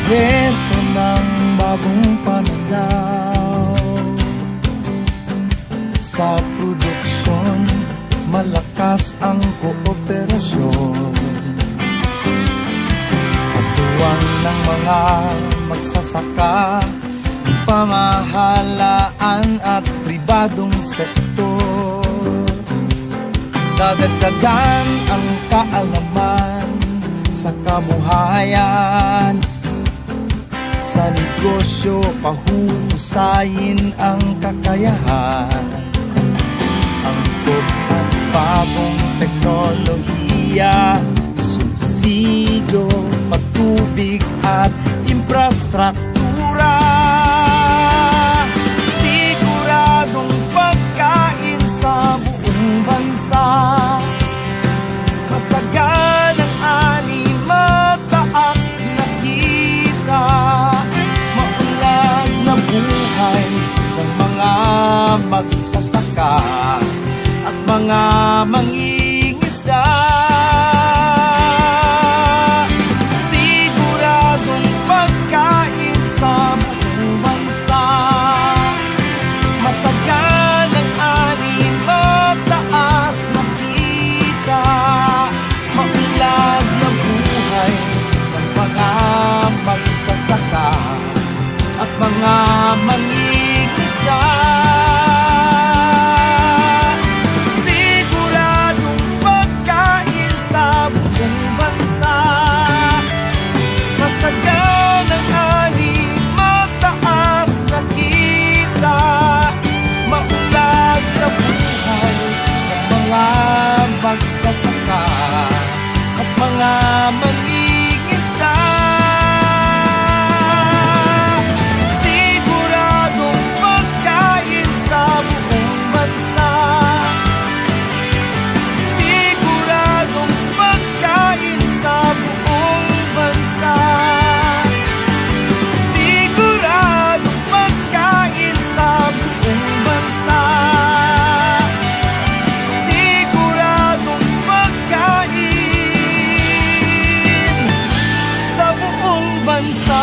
Kwento ng bagong pananaw sa produksyon, malakas ang kooperasyon. Katuwang ng mga magsasaka, pamahalaan at pribadong sektor. Dadagdagan ang kaalaman sa kabuhayan. Sa negosyo, pahusayin ang kakayahan. Angkop at bagong teknolohiya, subsidyo, patubig at infrastruktura. Siguradong pagkain sa buong bansa. Masaganang ani, mataas na kita. Maunlad na buhay ng mga magsasaka at mga mangingisda. Siguradong pagkain sa buong bansa. Masaganang ani, mataas na kita. Maunlad na buhay ng mga magsasaka at mga mangingisda. Siguradong pagkain sa buong bansa. Masaganang ani, mataas na kita. Maunlad na buhay ng mga magsasaka at mga mangingisda. Siguradong pagkain sa buong bansa. Siguradong pagkain sa buong bansa. Siguradong pagkain sa buong bansa. Siguradong pagkain sa buong bansa.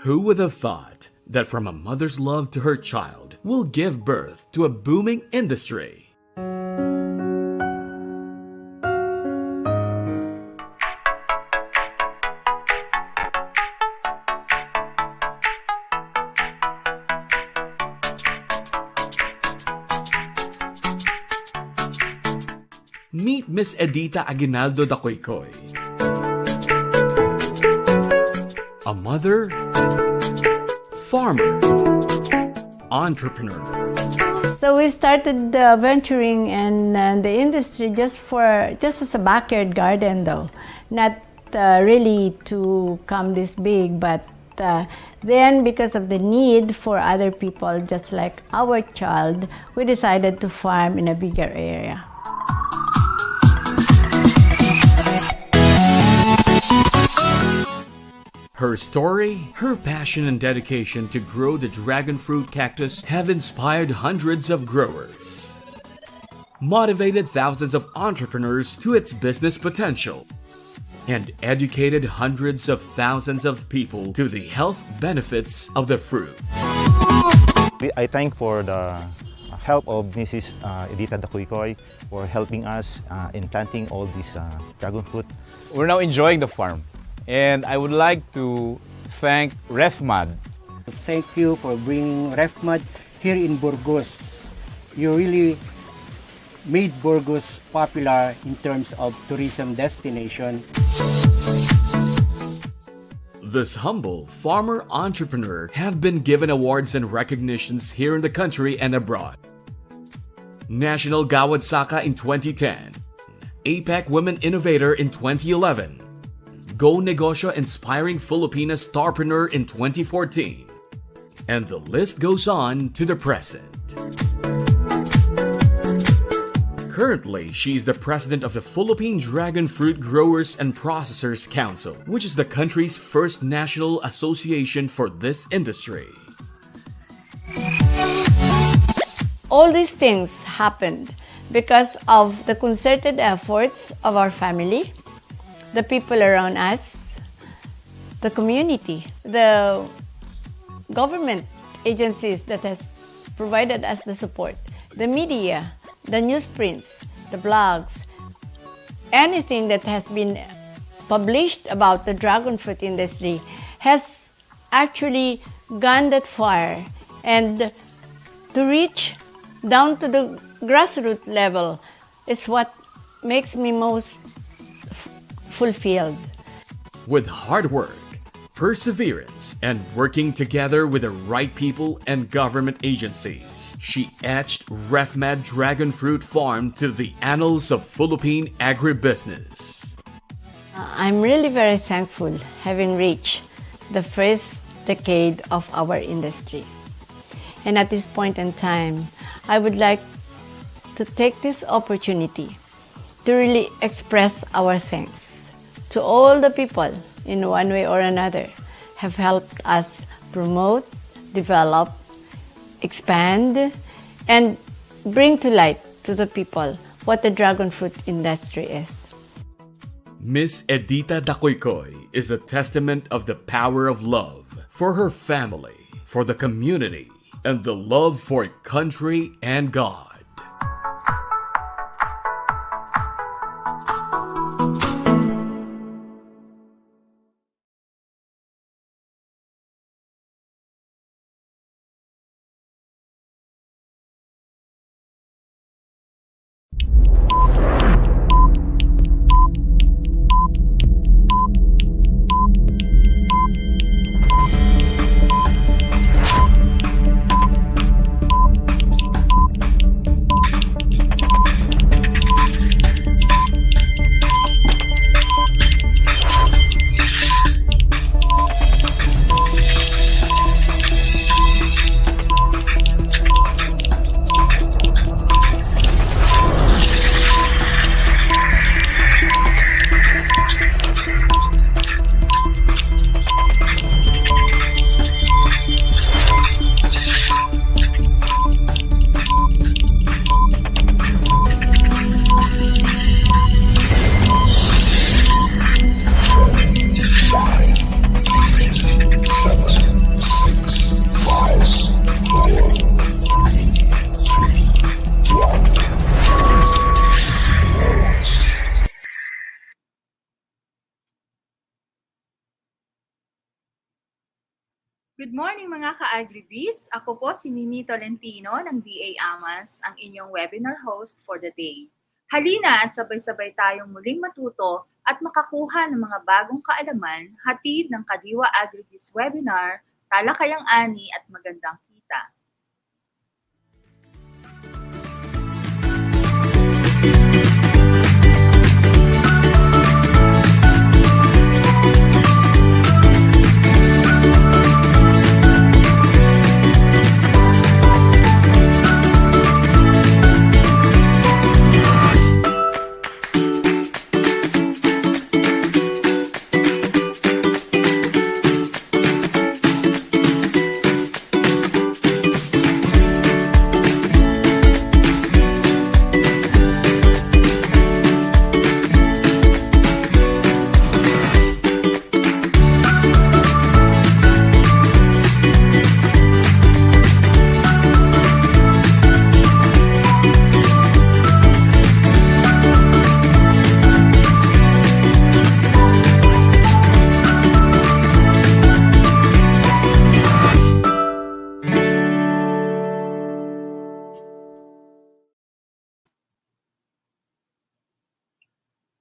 Who would have thought that from a mother's love to her child will give birth to a booming industry? Meet Miss Edita Aguinaldo Dacoycoy, a mother, farmer, entrepreneur. So we started venturing in the industry just as a backyard garden, though, not really to come this big, but then because of the need for other people just like our child, we decided to farm in a bigger area. Her story, her passion and dedication to grow the dragon fruit cactus have inspired hundreds of growers, motivated thousands of entrepreneurs to its business potential, and educated hundreds of thousands of people to the health benefits of the fruit. I thank for the help of Mrs. Edita Dacoycoy for helping us in planting all this dragon fruit. We're now enjoying the farm, and I would like to thank RefMad. Thank you for bringing RefMad here in Burgos. You really made Burgos popular in terms of tourism destination. This humble farmer entrepreneur have been given awards and recognitions here in the country and abroad. National Gawad Saka in 2010, APEC Women Innovator in 2011, Go Negosyo Inspiring Filipina Starpreneur in 2014, and the list goes on to the present. Currently, she is the president of the Philippine Dragon Fruit Growers and Processors Council, which is the country's first national association for this industry. All these things happened because of the concerted efforts of our family, the people around us, the community, the government agencies that has provided us the support, the media, the newsprints, the blogs, anything that has been published about the dragon fruit industry has actually gone that far, and to reach down to the grassroots level is what makes me most fulfilled. With hard work, perseverance, and working together with the right people and government agencies, she etched RefMad Dragon Fruit Farm to the annals of Philippine agribusiness. I'm really very thankful having reached the first decade of our industry. And at this point in time, I would like to take this opportunity to really express our thanks to all the people in one way or another have helped us promote, develop, expand, and bring to light to the people what the dragon fruit industry is. Miss Edita Dacoycoy is a testament of the power of love for her family, for the community, and the love for country and God. Good morning mga ka-Agribiz! Ako po si Mimi Tolentino ng DA AMAS, ang inyong webinar host for the day. Halina at sabay-sabay tayong muling matuto at makakuha ng mga bagong kaalaman hatid ng Kadiwa Agribiz webinar, talakayang ani at magandang kita.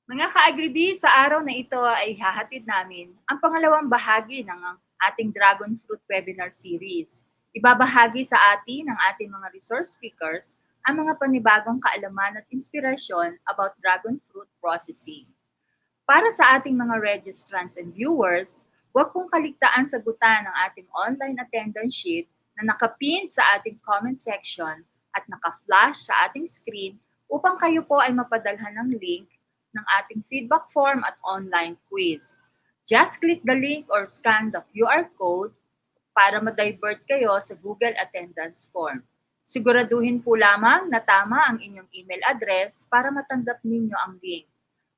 Mga ka-Agribiz, sa araw na ito ay hahatid namin ang pangalawang bahagi ng ating Dragon Fruit Webinar Series. Ibabahagi sa atin ng ating mga resource speakers ang mga panibagong kaalaman at inspirasyon about dragon fruit processing. Para sa ating mga registrants and viewers, huwag pong kaligtaan sagutan ang ating online attendance sheet na nakapin sa ating comment section at naka-flash sa ating screen upang kayo po ay mapadalhan ng link ng ating feedback form at online quiz. Just click the link or scan the QR code para ma-divert kayo sa Google Attendance Form. Siguraduhin po lamang na tama ang inyong email address para matanggap ninyo ang link.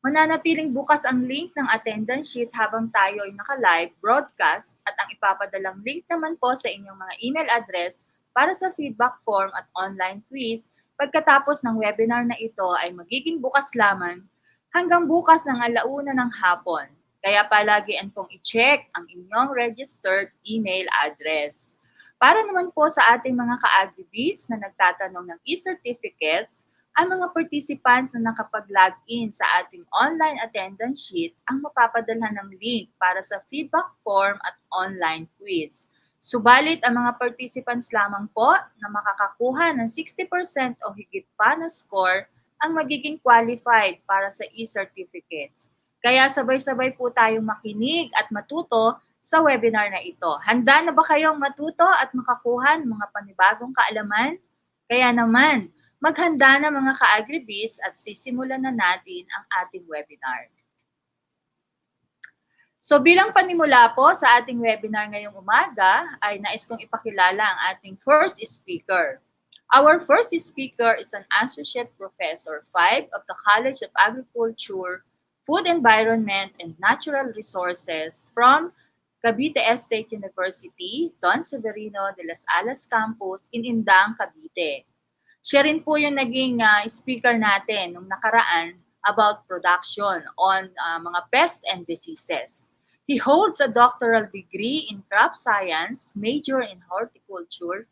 Mananatiling bukas ang link ng attendance sheet habang tayo ay naka-live broadcast at ang ipapadalang link naman po sa inyong mga email address para sa feedback form at online quiz pagkatapos ng webinar na ito ay magiging bukas lamang hanggang bukas ng 1:00 ng hapon. Kaya palagian pong i-check ang inyong registered email address. Para naman po sa ating mga ka-Agribiz na nagtatanong ng e-certificates, ang mga participants na nakapag-login sa ating online attendance sheet ang mapapadalhan ng link para sa feedback form at online quiz. Subalit ang mga participants lamang po na makakakuha ng 60% o higit pa na score ang magiging qualified para sa e-certificates. Kaya sabay-sabay po tayong makinig at matuto sa webinar na ito. Handa na ba kayong matuto at makakuha ng mga panibagong kaalaman? Kaya naman, maghanda na mga ka-Agribiz at sisimulan na natin ang ating webinar. So bilang panimula po sa ating webinar ngayong umaga, ay nais kong ipakilala ang ating first speaker. Our first speaker is an Associate Professor 5 of the College of Agriculture, Food Environment, and Natural Resources from Cavite State University, Don Severino de las Alas Campus in Indang, Cavite. Siya rin po yung naging speaker natin nung nakaraan about production on mga pests and diseases. He holds a doctoral degree in crop science, major in horticulture,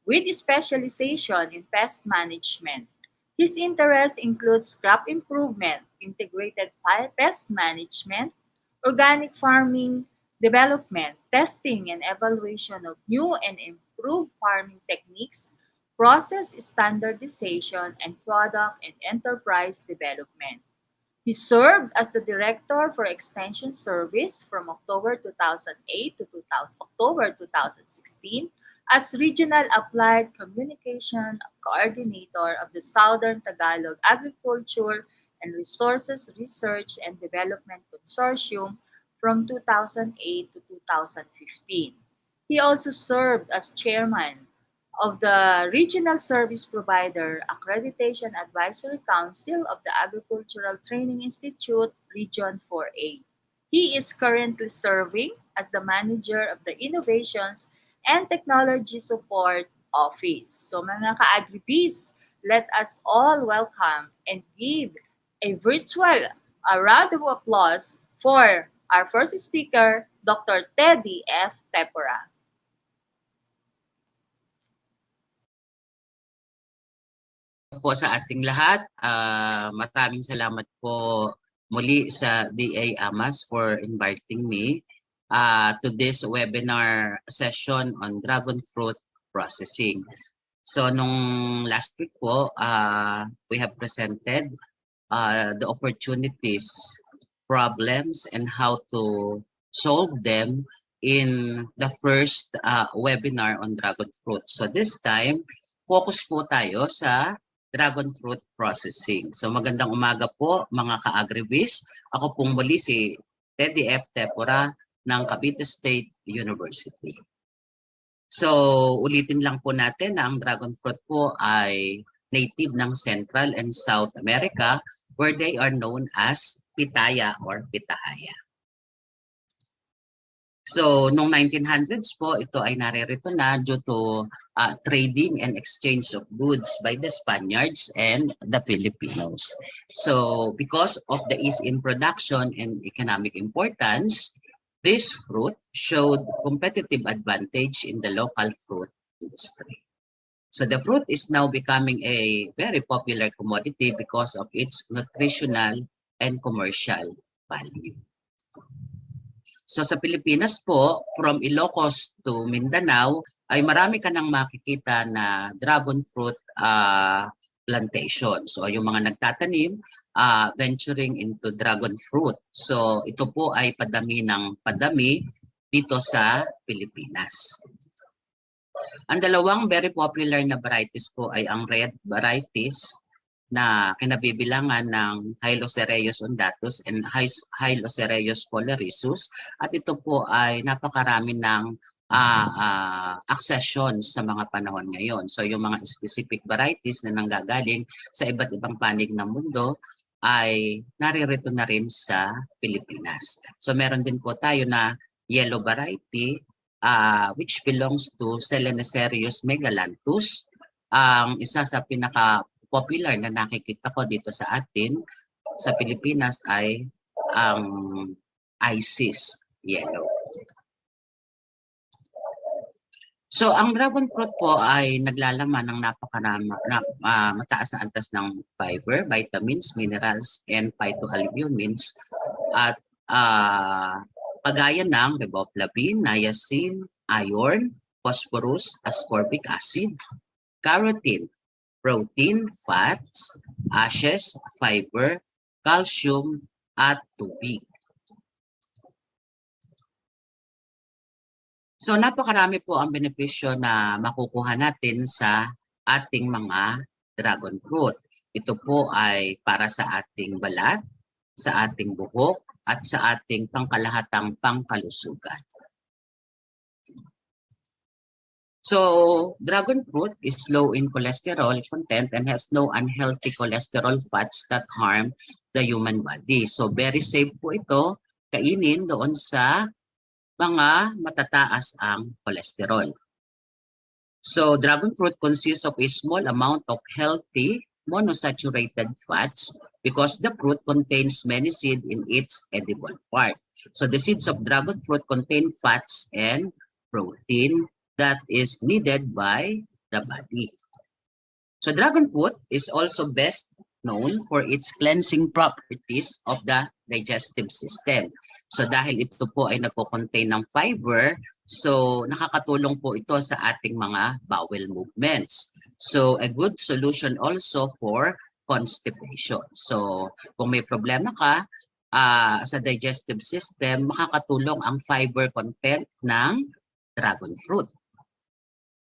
with specialization in pest management. His interests includes crop improvement, integrated pest management, organic farming development, testing and evaluation of new and improved farming techniques, process standardization, and product and enterprise development. He served as the Director for Extension Service from October 2008 to October 2016 as Regional Applied Communication Coordinator of the Southern Tagalog Agriculture and Resources Research and Development Consortium from 2008 to 2015. He also served as Chairman of the Regional Service Provider Accreditation Advisory Council of the Agricultural Training Institute, Region 4A. He is currently serving as the manager of the Innovations and Technology Support Office. So mga ka-Agribiz, let us all welcome and give a virtual round of applause for our first speaker, Dr. Teddy F. Tepora. po sa ating lahat. Maraming salamat po muli sa DA Amas for inviting me to this webinar session on dragon fruit processing. So nung last week po, we have presented the opportunities, problems, and how to solve them in the first webinar on dragon fruit. So this time, focus po tayo sa dragon fruit processing. So magandang umaga po mga ka-Agribiz. Ako pong muli si Teddy F. Tepora ng Cavite State University. So ulitin lang po natin na ang dragon fruit po ay native ng Central and South America where they are known as pitaya or pitahaya. So, noong 1900s po, ito ay naririto na due to trading and exchange of goods by the Spaniards and the Filipinos. So, because of the ease in production and economic importance, this fruit showed competitive advantage in the local fruit industry. So, the fruit is now becoming a very popular commodity because of its nutritional and commercial value. So sa Pilipinas po, from Ilocos to Mindanao, ay marami ka nang makikita na dragon fruit plantation. So yung mga nagtatanim, venturing into dragon fruit. So ito po ay padami ng padami dito sa Pilipinas. Ang dalawang very popular na varieties po ay ang red varieties na kinabibilangan ng Hylocereus undatus and Hylocereus polyrizus, at ito po ay napakarami ng accession sa mga panahon ngayon. So yung mga specific varieties na nanggagaling sa iba't ibang panig ng mundo ay naririto na rin sa Pilipinas. So meron din po tayo na yellow variety which belongs to Selenecerus megalanthus. Ang isa sa pinaka-popular na nakikita ko dito sa atin sa Pilipinas ay ang Isis yellow. So ang dragon fruit po ay naglalaman ng napakarami mataas na antas ng fiber, vitamins, minerals, and phytoalbumins at kagaya ng riboflavin, niacin, iron, phosphorus, ascorbic acid, carotene, protein, fats, ashes, fiber, calcium, at tubig. So napakarami po ang benepisyo na makukuha natin sa ating mga dragon fruit. Ito po ay para sa ating balat, sa ating buhok, at sa ating pangkalahatang pangkalusugan. So, dragon fruit is low in cholesterol content and has no unhealthy cholesterol fats that harm the human body. So, very safe po ito kainin doon sa mga matataas ang cholesterol. So, dragon fruit consists of a small amount of healthy monosaturated fats because the fruit contains many seeds in its edible part. So, the seeds of dragon fruit contain fats and protein that is needed by the body. So, dragon fruit is also best known for its cleansing properties of the digestive system. So dahil ito po ay nagko-contain ng fiber, so nakakatulong po ito sa ating mga bowel movements. So a good solution also for constipation. So kung may problema ka sa digestive system, makakatulong ang fiber content ng dragon fruit.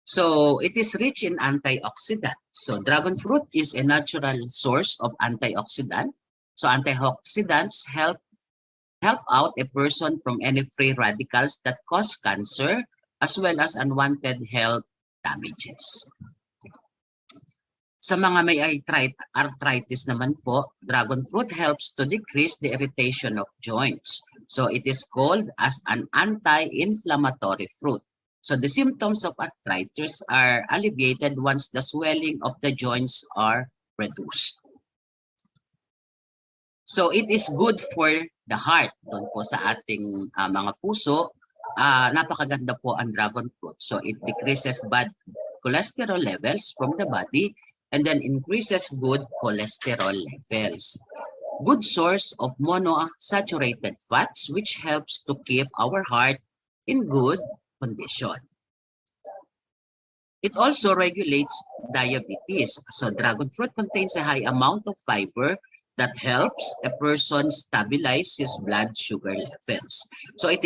So it is rich in antioxidants. So dragon fruit is a natural source of antioxidant. So antioxidants help out a person from any free radicals that cause cancer as well as unwanted health damages. Sa mga may arthritis naman po, dragon fruit helps to decrease the irritation of joints. So it is called as an anti-inflammatory fruit. So the symptoms of arthritis are alleviated once the swelling of the joints are reduced. So it is good for the heart. Doon po sa ating mga puso, napakaganda po ang dragon fruit. So it decreases bad cholesterol levels from the body and then increases good cholesterol levels. Good source of monosaturated fats, which helps to keep our heart in good condition. It also regulates diabetes. So dragon fruit contains a high amount of fiber that helps a person stabilize his blood sugar levels. So it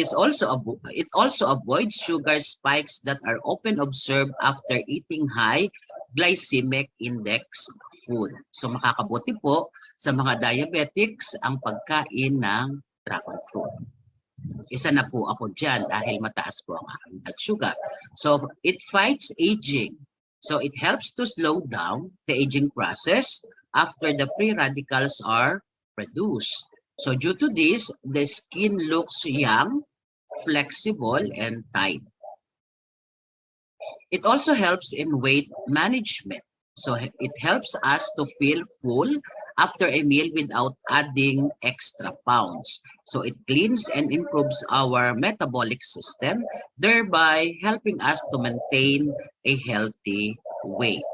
also avoids sugar spikes that are often observed after eating high glycemic index food. So makakabuti po sa mga diabetics ang pagkain ng dragon fruit. Isa na po ako dyan dahil mataas po ang aking blood sugar. So it fights aging. So it helps to slow down the aging process after the free radicals are produced. So due to this, the skin looks young, flexible, and tight. It also helps in weight management. So it helps us to feel full after a meal without adding extra pounds. So it cleans and improves our metabolic system, thereby helping us to maintain a healthy weight.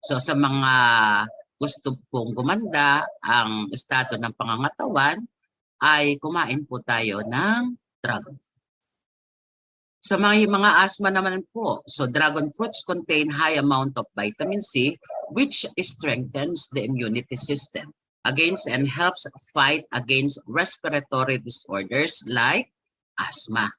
So sa mga gusto pong gumanda ang estado ng pangangatawan, ay kumain po tayo ng dragon fruit. Sa mga asthma naman po, so dragon fruits contain high amount of vitamin C, which strengthens the immunity system against and helps fight against respiratory disorders like asthma.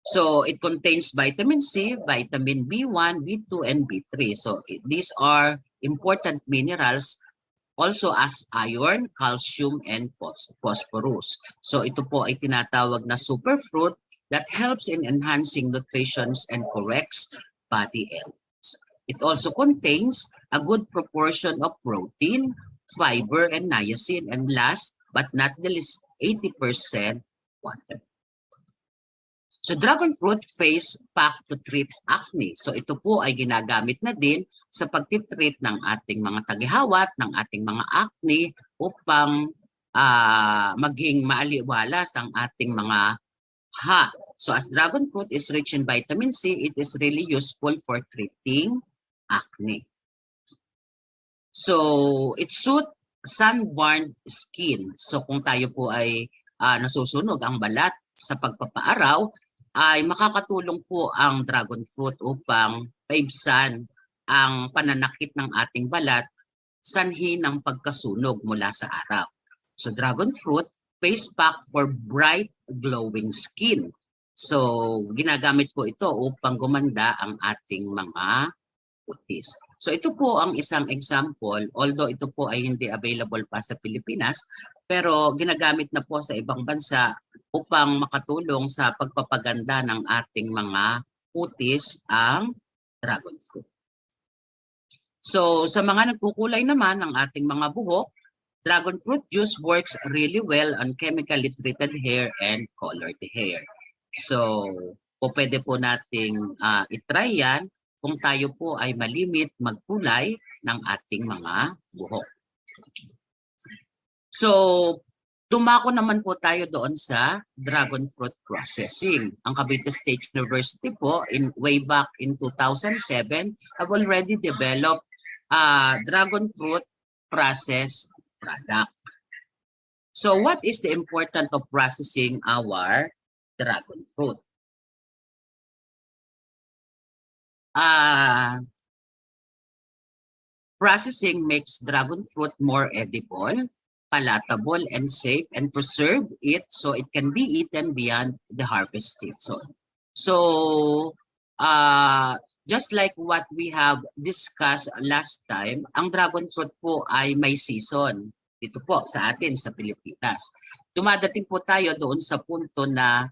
So it contains vitamin C, vitamin B1, B2, and B3. So these are important minerals, also as iron, calcium, and phosphorus. So ito po ay tinatawag na superfruit that helps in enhancing nutrition and corrects body elements. It also contains a good proportion of protein, fiber, and niacin, and last but not the least, 80% water. So dragon fruit face pack to treat acne. So ito po ay ginagamit na din sa pagtitreat ng ating mga tagihawat, ng ating mga acne upang maging maaliwalas ang ating mga ha. So as dragon fruit is rich in vitamin C, it is really useful for treating acne. So it suits sunburned skin. So kung tayo po ay nasusunog ang balat sa pagpapaaraw, ay makakatulong po ang dragon fruit upang paibsan ang pananakit ng ating balat sanhi ng pagkasunog mula sa araw. So dragon fruit, face pack for bright glowing skin. So ginagamit po ito upang gumanda ang ating mga kutis. So ito po ang isang example, although ito po ay hindi available pa sa Pilipinas, pero ginagamit na po sa ibang bansa upang makatulong sa pagpapaganda ng ating mga kutis ang dragon fruit. So sa mga nagkukulay naman ng ating mga buhok, dragon fruit juice works really well on chemically treated hair and colored hair. So pwede po nating itry yan kung tayo po ay malimit magkulay ng ating mga buhok. So, tumako naman po tayo doon sa dragon fruit processing. Ang Cavite State University po, way back in 2007, have already developed dragon fruit processed product. So, what is the importance of processing our dragon fruit? Processing makes dragon fruit more edible, palatable, and safe, and preserve it so it can be eaten beyond the harvest season. So, just like what we have discussed last time, ang dragon fruit po ay may season dito po sa atin sa Pilipinas. Dumadating po tayo doon sa punto na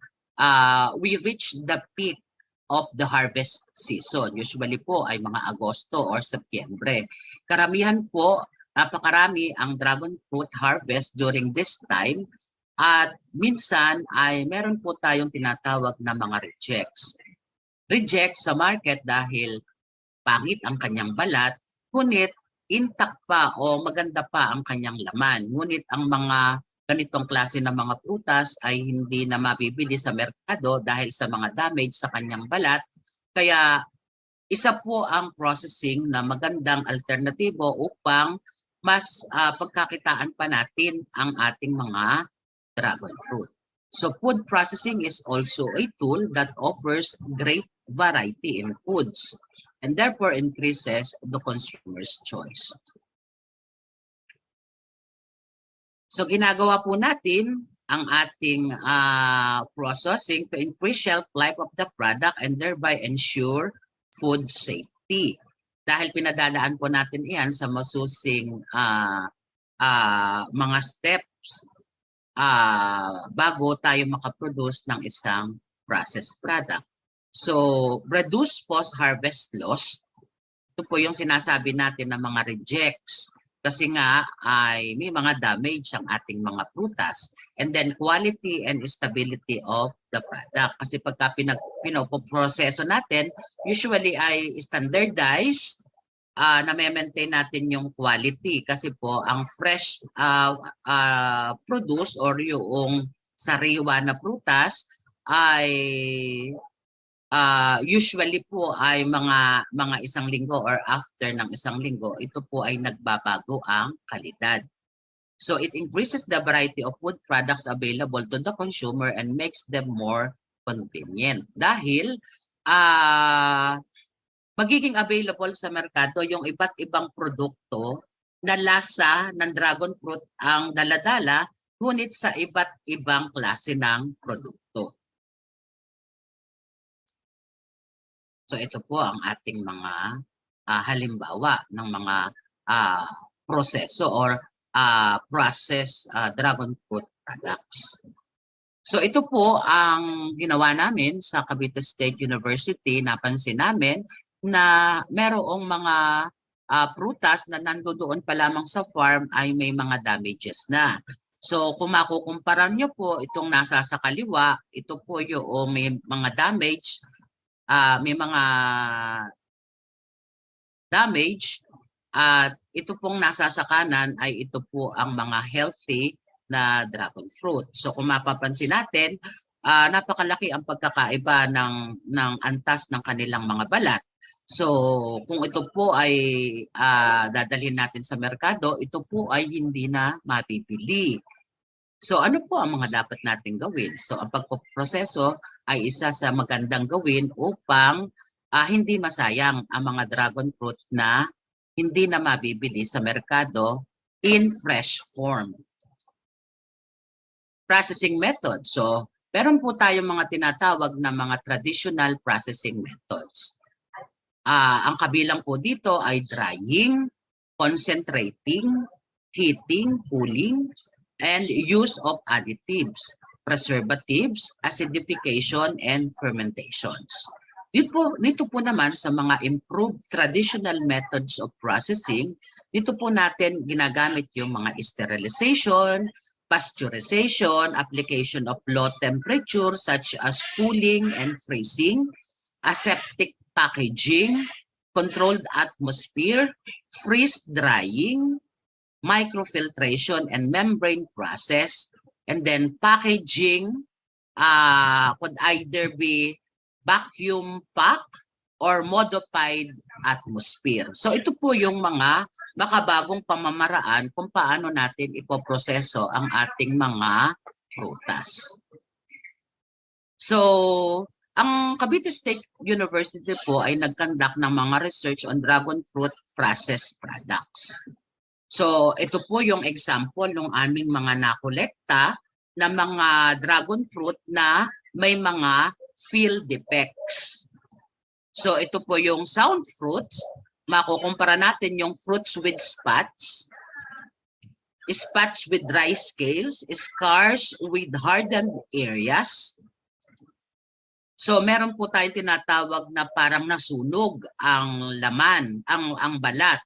we reach the peak of the harvest season. Usually po ay mga Agosto or Setyembre. Karamihan po, napakarami ang dragon fruit harvest during this time at minsan ay meron po tayong tinatawag na mga rejects. Rejects sa market dahil pangit ang kanyang balat, ngunit intact pa o maganda pa ang kanyang laman. Ngunit ang mga ganitong klase ng mga prutas ay hindi na mabibili sa merkado dahil sa mga damage sa kanyang balat. Kaya isa po ang processing na magandang alternatibo upang mas pagkakitaan pa natin ang ating mga dragon fruit. So food processing is also a tool that offers great variety in foods and therefore increases the consumer's choice. So ginagawa po natin ang ating processing to increase shelf life of the product and thereby ensure food safety. Dahil pinadadaan po natin iyan sa masusing mga steps bago tayo makaproduce ng isang processed product. So, reduce post-harvest loss. Ito po yung sinasabi natin na mga rejects. Kasi nga ay may mga damage ang ating mga prutas. And then quality and stability of the product. Kasi pagka pinoproseso natin, usually ay standardized na maintain natin yung quality. Kasi po ang fresh produce or yung sariwa na prutas ay usually po ay mga isang linggo or after ng isang linggo, ito po ay nagbabago ang kalidad. So it increases the variety of food products available to the consumer and makes them more convenient. Dahil magiging available sa merkado yung iba't ibang produkto na lasa ng dragon fruit ang daladala, ngunit sa iba't ibang klase ng produkto. So ito po ang ating mga halimbawa ng mga proseso or processed dragon fruit products. So ito po ang ginawa namin sa Cavite State University. Napansin namin na merong mga prutas na nandoon pa lamang sa farm ay may mga damages na. So kung makukumpara nyo po itong nasa sa kaliwa, ito po yung may mga damage, at ito pong nasa sa kanan ay ito po ang mga healthy na dragon fruit. So kung mapapansin natin, napakalaki ang pagkakaiba ng antas ng kanilang mga balat. So kung ito po ay dadalhin natin sa merkado, ito po ay hindi na mapipili. So ano po ang mga dapat natin gawin? So ang pagpoproseso ay isa sa magandang gawin upang hindi masayang ang mga dragon fruit na hindi na mabibili sa merkado in fresh form. Processing method. So meron po tayong mga tinatawag na mga traditional processing methods. Ang kabilang po dito ay drying, concentrating, heating, cooling, and use of additives, preservatives, acidification, and fermentations. Dito po naman sa mga improved traditional methods of processing, dito po natin ginagamit yung mga sterilization, pasteurization, application of low temperature such as cooling and freezing, aseptic packaging, controlled atmosphere, freeze drying, microfiltration and membrane process, and then packaging could either be vacuum pack or modified atmosphere. So ito po yung mga makabagong pamamaraan kung paano natin ipoproseso ang ating mga prutas. So ang Cavite State University po ay nag-conduct ng mga research on dragon fruit processed products. So ito po yung example ng aming mga nakolekta na mga dragon fruit na may mga field defects. So ito po yung sound fruits. Makukumpara natin yung fruits with spots, spots with dry scales, scars with hardened areas. So meron po tayong tinatawag na parang nasunog ang laman, ang balat.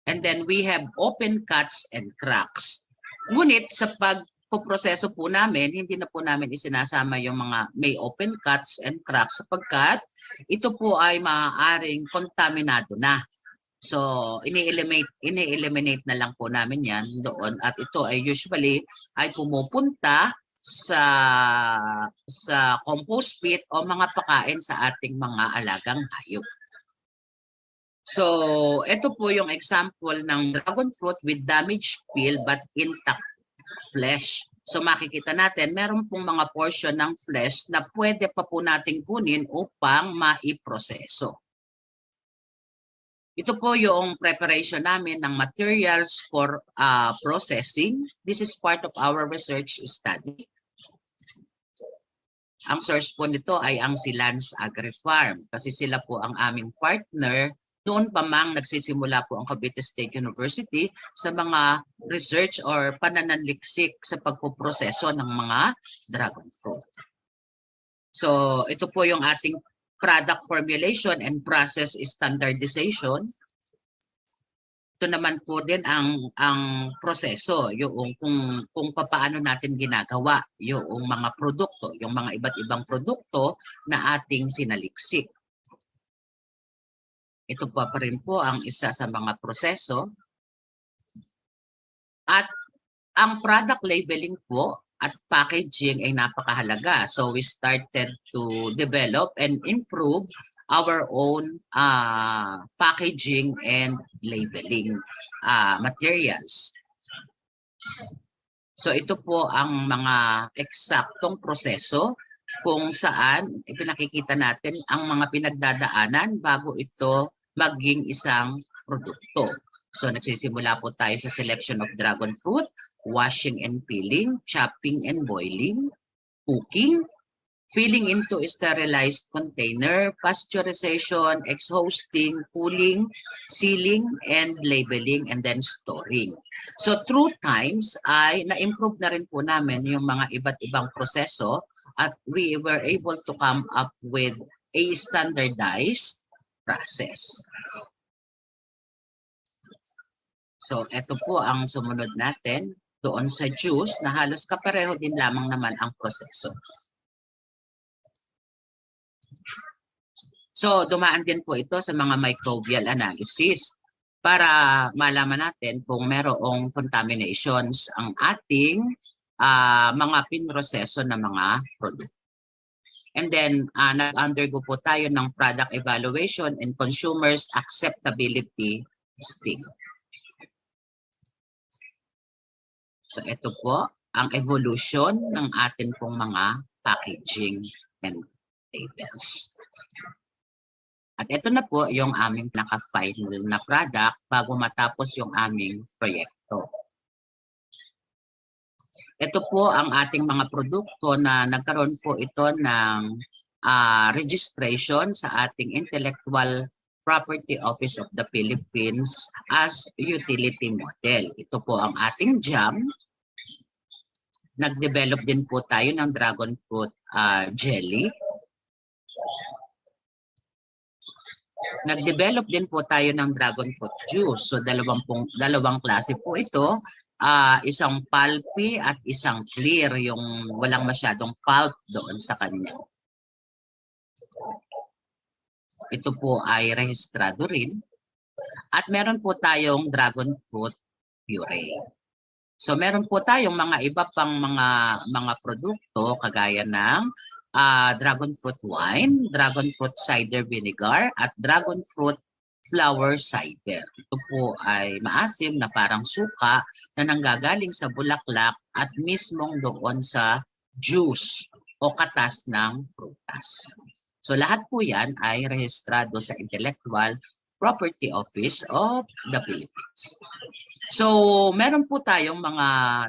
And then we have open cuts and cracks. Ngunit sa pagpoproseso po namin, hindi na po namin isinasama yung mga may open cuts and cracks sapagkat ito po ay maaaring kontaminado na. So ini-eliminate na lang po namin yan doon at ito ay usually ay pumupunta sa compost pit o mga pakain sa ating mga alagang hayop. So, ito po yung example ng dragon fruit with damaged peel but intact flesh. So, makikita natin, meron pong mga portion ng flesh na pwede pa po nating kunin upang maiproseso. Ito po yung preparation namin ng materials for processing. This is part of our research study. Ang source po nito ay ang Silans Agri-Farm kasi sila po ang aming partner. Noon pa mang nagsisimula po ang Cavite State University sa mga research or pananaliksik sa pagpoproseso ng mga dragon fruit. So ito po yung ating product formulation and process standardization. Ito naman po din ang proseso, yung kung paano natin ginagawa yung mga produkto, yung mga iba't ibang produkto na ating sinaliksik. Ito pa rin po ang isa sa mga proseso. At ang product labeling po at packaging ay napakahalaga. So we started to develop and improve our own packaging and labeling materials. So ito po ang mga eksaktong proseso kung saan ipinakikita natin ang mga pinagdadaanan bago ito maging isang produkto. So nagsisimula po tayo sa selection of dragon fruit, washing and peeling, chopping and boiling, cooking, filling into sterilized container, pasteurization, exhausting, cooling, sealing, and labeling, and then storing. So through times ay na-improve na rin po namin yung mga iba't ibang proseso at we were able to come up with a standardized process. So ito po ang sumunod natin doon sa juice na halos kapareho din lamang naman ang proseso. So dumaan din po ito sa mga microbial analysis para malaman natin kung merong contaminations ang ating mga pinroseso na mga produkto. And then, nag-undergo po tayo ng product evaluation and consumers acceptability testing. So, ito po ang evolution ng atin pong mga packaging and labels. At ito na po yung aming naka-final na product bago matapos yung aming proyekto. Ito po ang ating mga produkto na nagkaroon po ito ng registration sa ating Intellectual Property Office of the Philippines as utility model. Ito po ang ating jam. Nag-develop din po tayo ng dragon fruit jelly. Nag-develop din po tayo ng dragon fruit juice. So dalawang klase po ito. Isang pulpy at isang clear, yung walang masyadong pulp doon sa kanya. Ito po ay rehistrado rin. At meron po tayong dragon fruit puree. So meron po tayong mga iba pang mga produkto kagaya ng dragon fruit wine, dragon fruit cider vinegar, at dragon fruit flower cider. Ito po ay maasim na parang suka na nanggagaling sa bulaklak at mismong doon sa juice o katas ng prutas. So lahat po yan ay rehistrado sa Intellectual Property Office of the Philippines. So meron po tayong mga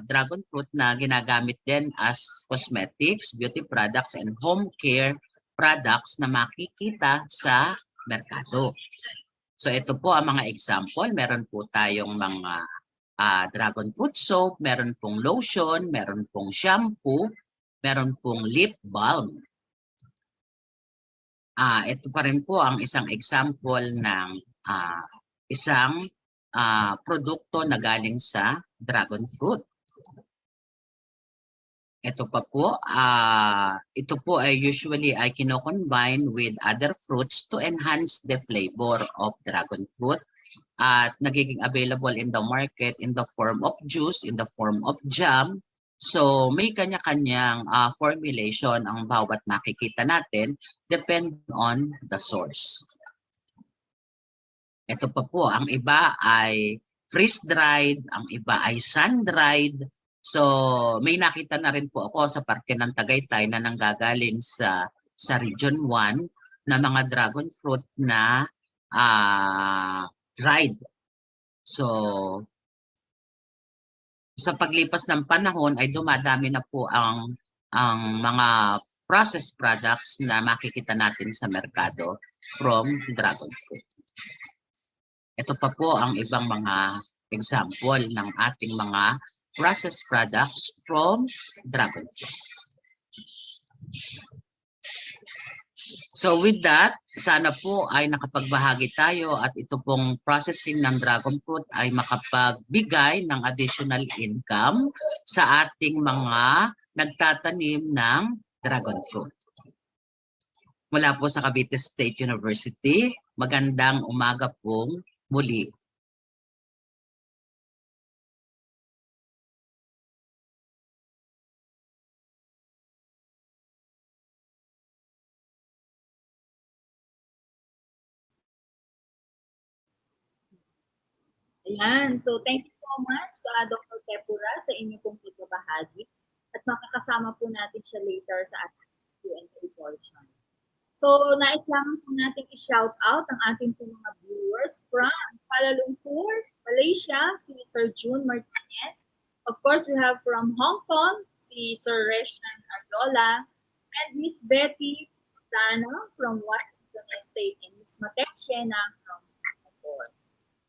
dragon fruit na ginagamit din as cosmetics, beauty products, and home care products na makikita sa merkado. So ito po ang mga example. Meron po tayong mga dragon fruit soap, meron pong lotion, meron pong shampoo, meron pong lip balm. Ito pa rin po ang isang example ng isang produkto na galing sa dragon fruit. Ito pa po, ito po ay usually ay kino-combine with other fruits to enhance the flavor of dragon fruit at nagiging available in the market in the form of juice, in the form of jam, So may kanya-kanyang formulation ang bawat makikita natin depend on the source. Ito pa po, ang iba ay freeze-dried, ang iba ay sun-dried. So may nakita na rin po ako sa parke ng Tagaytay na nanggagaling sa Region 1 na mga dragon fruit na dried. So sa paglipas ng panahon ay dumadami na po ang mga processed products na makikita natin sa merkado from dragon fruit. Ito pa po ang ibang mga example ng ating mga processed products from dragon fruit. So with that, sana po ay nakapagbahagi tayo at ito pong processing ng dragon fruit ay makapagbigay ng additional income sa ating mga nagtatanim ng dragon fruit. Mula po sa Cavite State University, magandang umaga pong muli. Ayan. So, thank you so much sa Dr. Tepura sa inyong pong pagbabahagi. At makakasama po natin siya later sa ating Q&A portion. So, nais lamang po natin i-shout out ang ating po mga viewers from Kuala Lumpur, Malaysia, si Sir June Martinez. Of course, we have from Hong Kong, si Sir Reshan Ardola, and Miss Betty Dana from Washington State, and Miss Matek Shena from Singapore.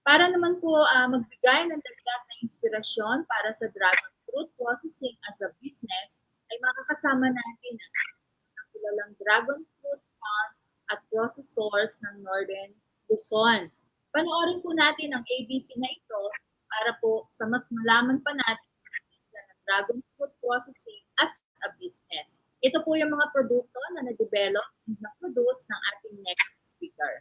Para naman po magbigay ng dagdag na inspirasyon para sa dragon fruit processing as a business, ay makakasama natin ang kilalang dragon fruit farm at processors ng Northern Luzon. Panoorin po natin ang ABP na ito para po sa mas malaman pa natin ng dragon fruit processing as a business. Ito po yung mga produkto na na-develop and na-produce ng ating next speaker.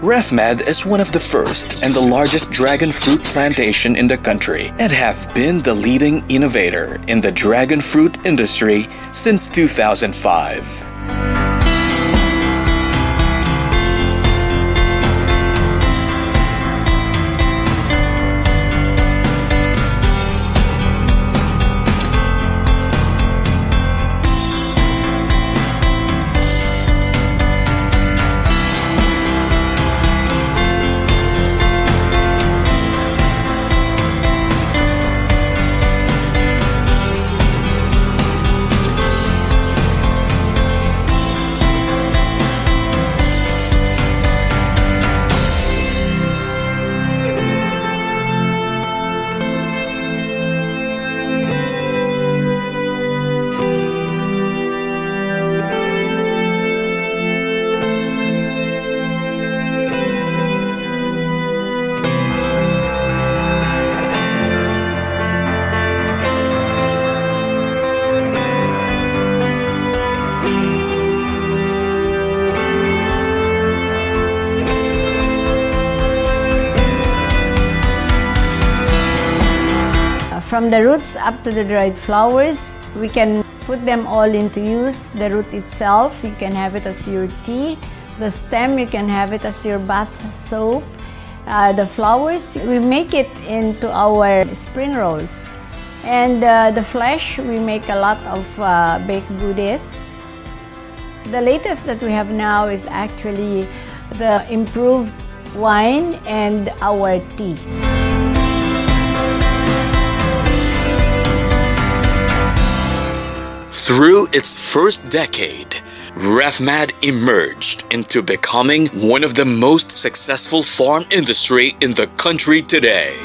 RefMed is one of the first and the largest dragon fruit plantation in the country and have been the leading innovator in the dragon fruit industry since 2005. From the roots up to the dried flowers, we can put them all into use. The root itself, you can have it as your tea. The stem, you can have it as your bath soap. The flowers, we make it into our spring rolls. And the flesh, we make a lot of baked goodies. The latest that we have now is actually the improved wine and our tea. Through its first decade, RefMed emerged into becoming one of the most successful farm industry in the country today.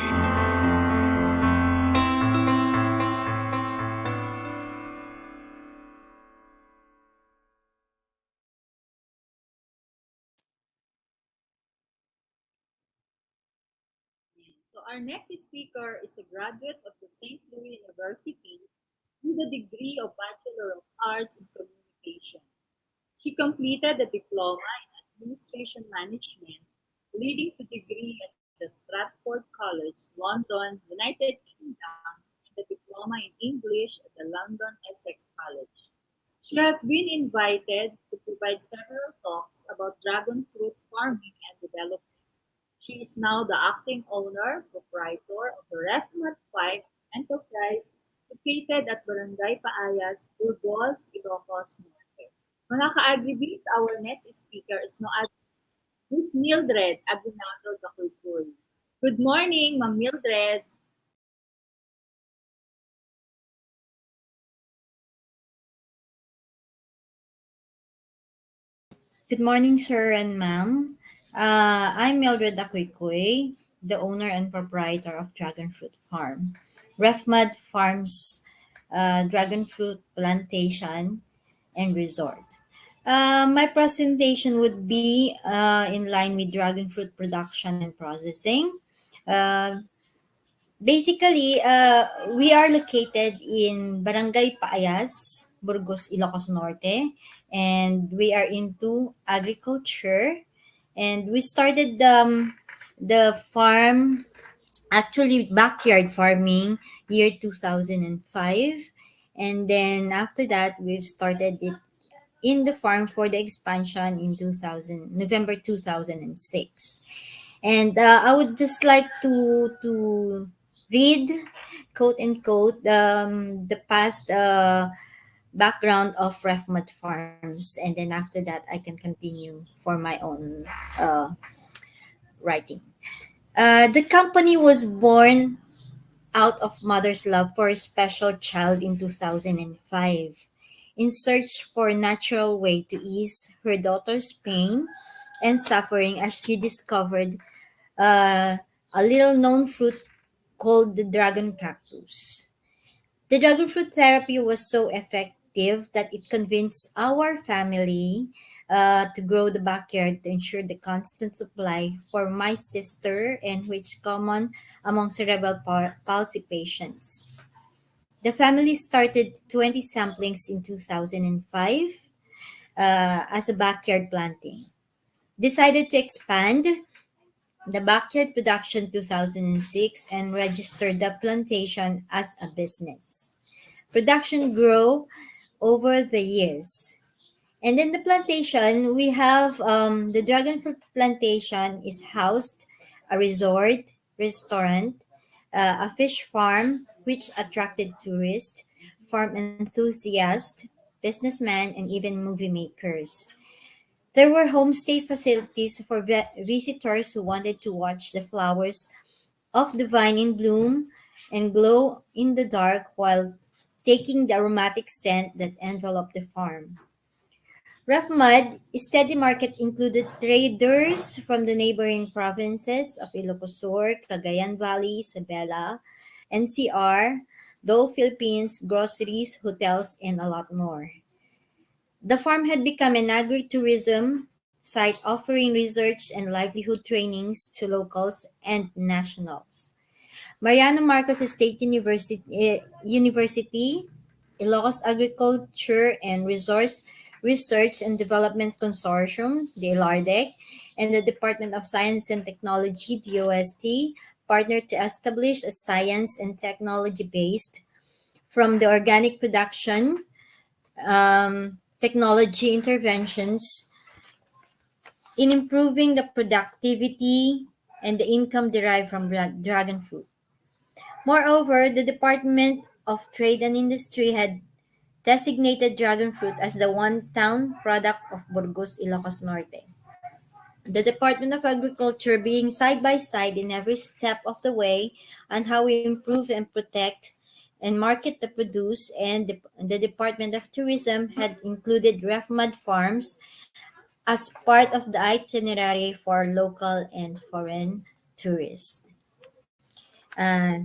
So our next speaker is a graduate of the St. Louis University with a degree of Bachelor of Arts in Communication. She completed a diploma in Administration Management, leading to degree at the Stratford College, London, United Kingdom, and the diploma in English at the London Essex College. She has been invited to provide several talks about dragon fruit farming and development. She is now the acting owner, proprietor of the RefMat 5 enterprise located at Barangay Paayas, Burgos, Ilocos Norte. Mga ka-Agribiz, our next speaker is no other Miss Mildred Aguinaldo Gakulkuy. Good morning, Ma'am Mildred. Good morning, sir and ma'am. I'm Mildred Akwikwe, the owner and proprietor of Dragon Fruit Farm. Refmud Farms Dragon Fruit Plantation and Resort. My presentation would be in line with dragon fruit production and processing. Uh, Basically, we are located in Barangay Paayas, Burgos, Ilocos Norte, and we are into agriculture. And we started the farm, actually backyard farming, year 2005. And then after that, we've started it in the farm for the expansion in 2000, November 2006. And I would just like to read, quote unquote, the past background of Refmat Farms, and then after that, I can continue for my own uh, writing. The company was born out of mother's love for a special child in 2005, in search for a natural way to ease her daughter's pain and suffering as she discovered uh, a little known fruit called the dragon cactus. The dragon fruit therapy was so effective that it convinced our family to grow the backyard to ensure the constant supply for my sister, and which common among cerebral palsy patients. The family started 20 samplings in 2005 as a backyard planting. Decided to expand the backyard production 2006 and registered the plantation as a business. Production grew over the years. And in the plantation, we have the dragon fruit plantation is housed a resort, restaurant, a fish farm, which attracted tourists, farm enthusiasts, businessmen, and even movie makers. There were homestay facilities for visitors who wanted to watch the flowers of the vine in bloom and glow in the dark while taking the aromatic scent that enveloped the farm. Rough Mud steady market included traders from the neighboring provinces of Ilocos Sur, Cagayan Valley, Isabela, NCR, Dole Philippines, groceries, hotels, and a lot more. The farm had become an agritourism site offering research and livelihood trainings to locals and nationals. Mariano Marcos State University, Ilocos Agriculture and Resource Research and Development Consortium, the ILARDEC, and the Department of Science and Technology, DOST, partnered to establish a science and technology based from the organic production, technology interventions in improving the productivity and the income derived from dragon fruit. Moreover, the Department of Trade and Industry had designated dragon fruit as the one town product of Burgos, Ilocos Norte. The Department of Agriculture being side by side in every step of the way on how we improve and protect and market the produce, and the Department of Tourism had included Refmud Farms as part of the itinerary for local and foreign tourists.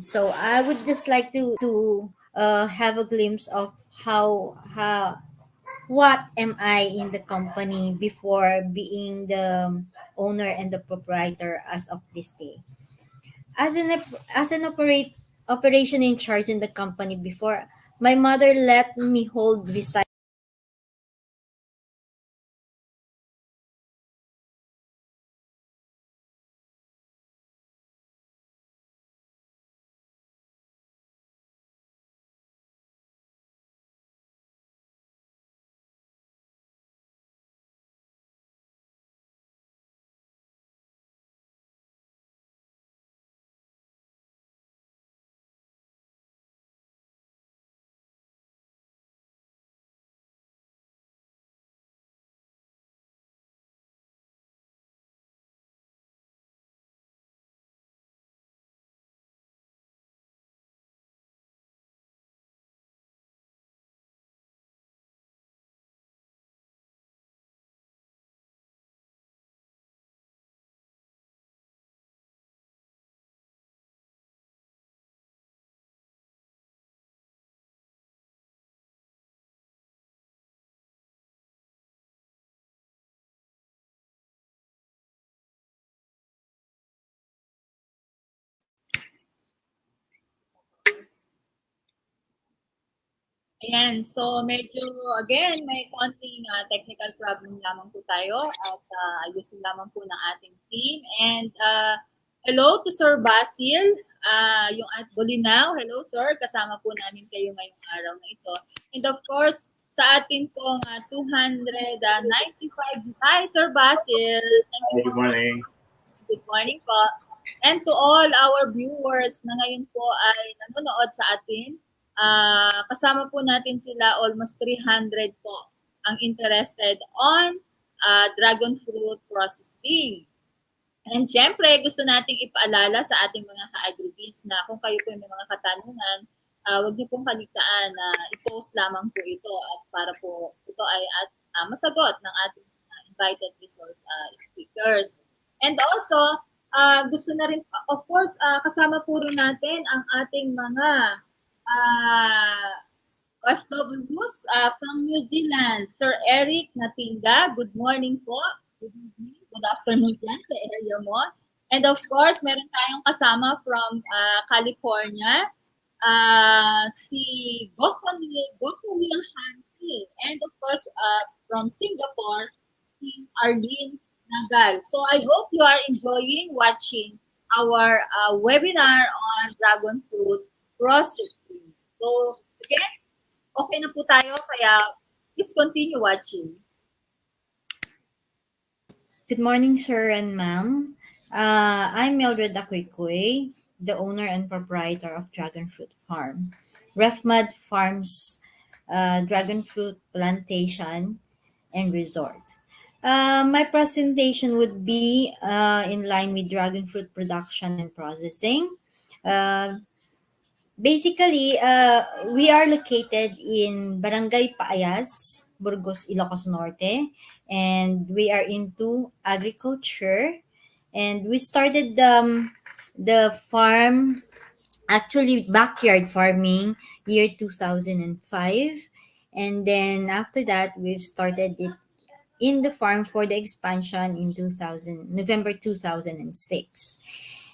So I would just like to have a glimpse of how what am I in the company before being the owner and the proprietor as of this day. As an operation in charge in the company before, my mother let me hold beside. Ayan, so medyo, again, may konting technical problem lamang po tayo at ayusin lamang po ng ating team. And hello to Sir Basil, yung at Bolinaw. Hello sir, kasama po namin kayo ngayong araw na ito. And of course, sa ating pong 295. Hi Sir Basil. Thank you. Good morning. Good morning po. And to all our viewers na ngayon po ay nanonood sa atin, kasama po natin sila, almost 300 po ang interested on dragon fruit processing. And syempre, gusto nating ipaalala sa ating mga ka-agribiz na kung kayo po may mga katanungan, huwag niyo pong kaligtaan na i-post lamang po ito at para po ito ay masagot ng ating invited resource speakers. And also, gusto na rin, of course, kasama po rin natin ang ating mga OFWs from New Zealand. Sir Eric Natinga, good morning po. Good evening, good afternoon dyan sa area mo. And of course, meron tayong kasama from California, si Gokhonil Hanti. And of course, from Singapore, si Arlene Nagal. So I hope you are enjoying watching our webinar on dragon fruit processing. So again, okay na po tayo, kaya please continue watching. Good morning, sir and ma'am. I'm Mildred Dakuikoy, the owner and proprietor of Dragon Fruit Farm. Refmud Farms Dragon Fruit Plantation and Resort. My presentation would be in line with dragon fruit production and processing. Basically, we are located in Barangay Paayas, Burgos, Ilocos Norte, and we are into agriculture. And we started the farm, actually backyard farming, year 2005. And then after that, we've started it in the farm for the expansion in November 2006.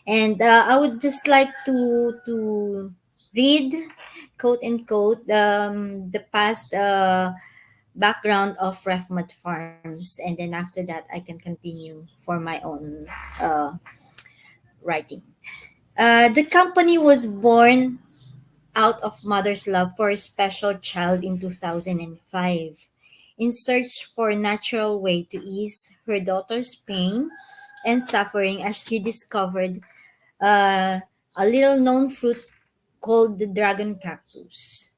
And I would just like to read, quote unquote, the past background of Refmud Farms, and then after that, I can continue for my own writing. The company was born out of mother's love for a special child in 2005, in search for a natural way to ease her daughter's pain and suffering as she discovered a little known fruit called the dragon cactus.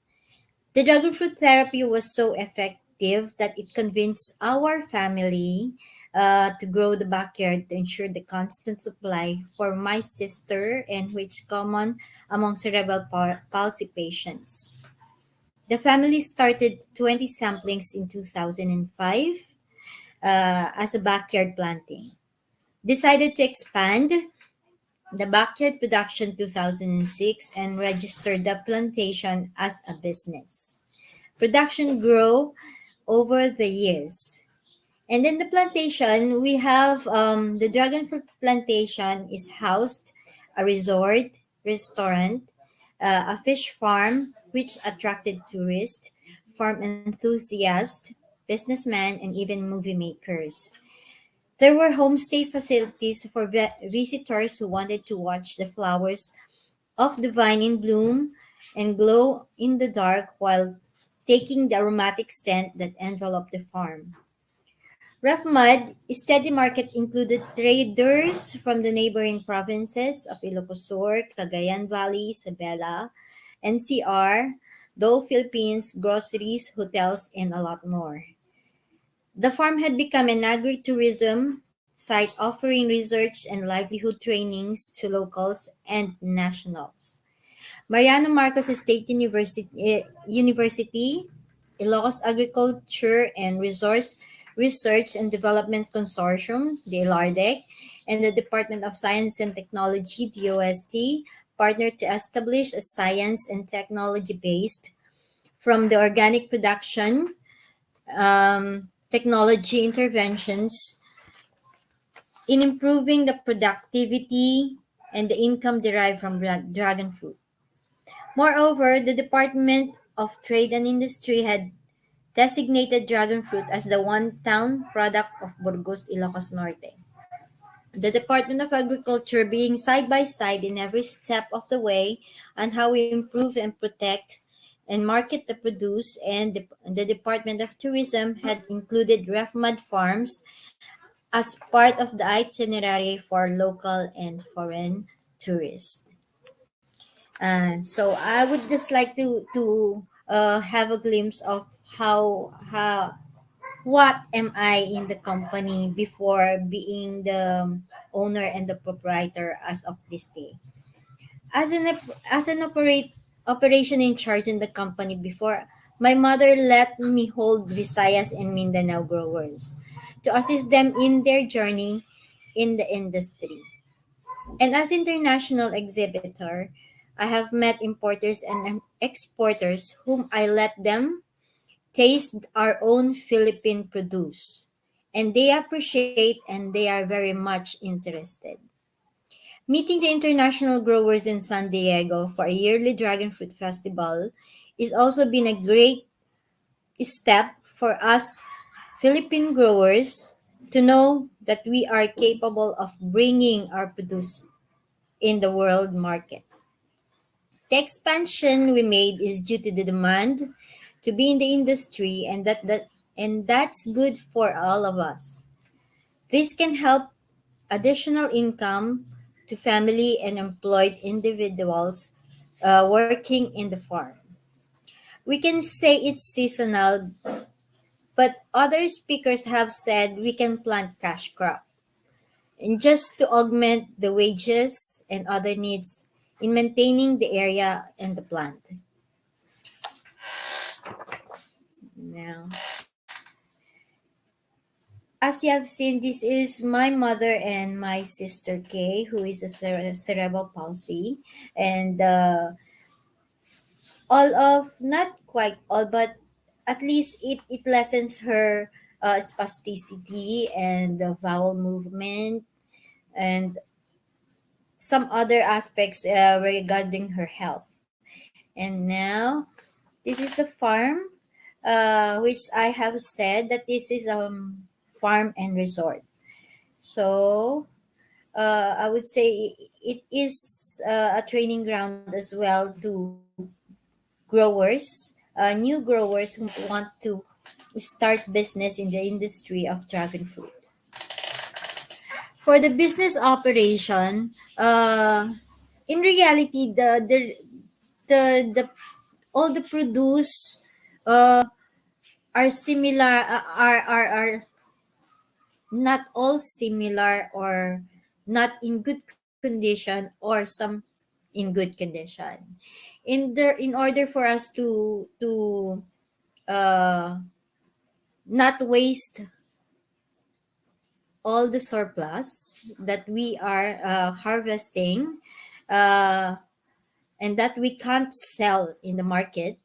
The dragon fruit therapy was so effective that it convinced our family to grow the backyard to ensure the constant supply for my sister, and which common among cerebral palsy patients. The family started 20 samplings in 2005 as a backyard planting. Decided to expand the backyard production 2006 and registered the plantation as a business. Production grew over the years. And then the plantation, we have the dragon fruit plantation is housed a resort, restaurant, a fish farm, which attracted tourists, farm enthusiasts, businessmen, and even movie makers. There were homestay facilities for visitors who wanted to watch the flowers of the vine in bloom and glow in the dark while taking the aromatic scent that enveloped the farm. Rough Mud steady market included traders from the neighboring provinces of Ilocos Sur, Cagayan Valley, Isabela, NCR, Dole Philippines, groceries, hotels, and a lot more. The farm had become an agritourism site offering research and livelihood trainings to locals and nationals. Mariano Marcos State University, Ilocos Agriculture and Resource Research and Development Consortium, the ILARDEC, and the Department of Science and Technology, DOST, partnered to establish a science and technology based from the organic production, technology interventions in improving the productivity and the income derived from dragon fruit. Moreover, the Department of Trade and Industry had designated dragon fruit as the one town product of Burgos, Ilocos Norte. The Department of Agriculture being side by side in every step of the way on how we improve and protect and market the produce, and the Department of Tourism had included rough mud farms as part of the itinerary for local and foreign tourists. So I would just like to have a glimpse of how what am I in the company before being the owner and the proprietor as of this day. As an operation in charge in the company before, my mother let me hold Visayas and Mindanao growers to assist them in their journey in the industry. And as international exhibitor, I have met importers and exporters whom I let them taste our own Philippine produce. And they appreciate and they are very much interested. Meeting the international growers in San Diego for a yearly dragon fruit festival is also been a great step for us Philippine growers to know that we are capable of bringing our produce in the world market. The expansion we made is due to the demand to be in the industry, and that's good for all of us. This can help additional income to family and employed individuals working in the farm. We can say it's seasonal, but other speakers have said we can plant cash crop and just to augment the wages and other needs in maintaining the area and the plant. Now, as you have seen, this is my mother and my sister Kay, who is a cerebral palsy, and all of not quite all, but at least it lessens her spasticity and the vowel movement and some other aspects regarding her health. And now, this is a farm, which I have said that this is a farm and resort. So I would say it is a training ground as well to growers, new growers who want to start business in the industry of dragon fruit. For the business operation, in reality, the all the produce are similar, are not all similar or not in good condition, or some in good condition. In order for us to not waste all the surplus that we are harvesting, uh, and that we can't sell in the market,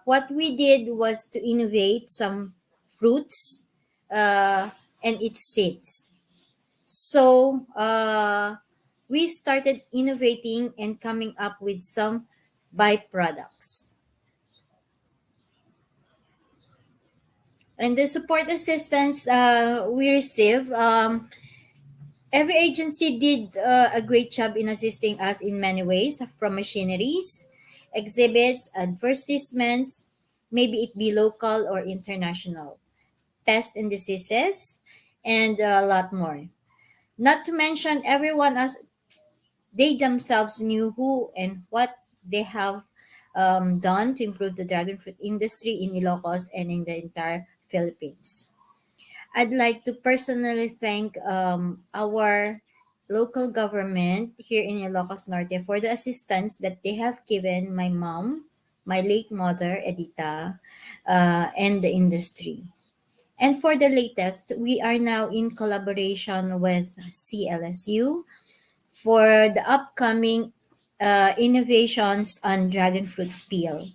what we did was to innovate some fruits and its seeds. So we started innovating and coming up with some byproducts. And the support assistance we receive, every agency did a great job in assisting us in many ways, from machineries, exhibits, advertisements, maybe it be local or international, pests and diseases, and a lot more. Not to mention everyone as they themselves knew who and what they have done to improve the dragon fruit industry in Ilocos and in the entire Philippines. I'd like to personally thank our local government here in Ilocos Norte for the assistance that they have given my mom, my late mother, Edita, and the industry. And for the latest, we are now in collaboration with CLSU for the upcoming innovations on dragon fruit peel.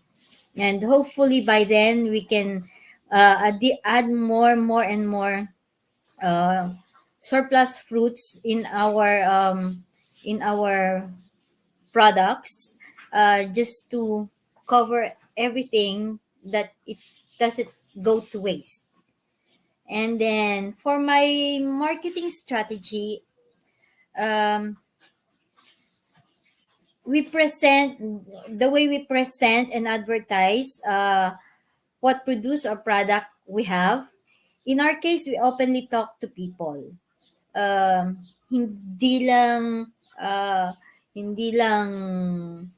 And hopefully by then we can add more and more uh, surplus fruits in our products, just to cover everything that it doesn't go to waste. And then for my marketing strategy, um, we present the way we present and advertise what produce or product we have. In our case, we openly talk to people. Hindi lang hindi lang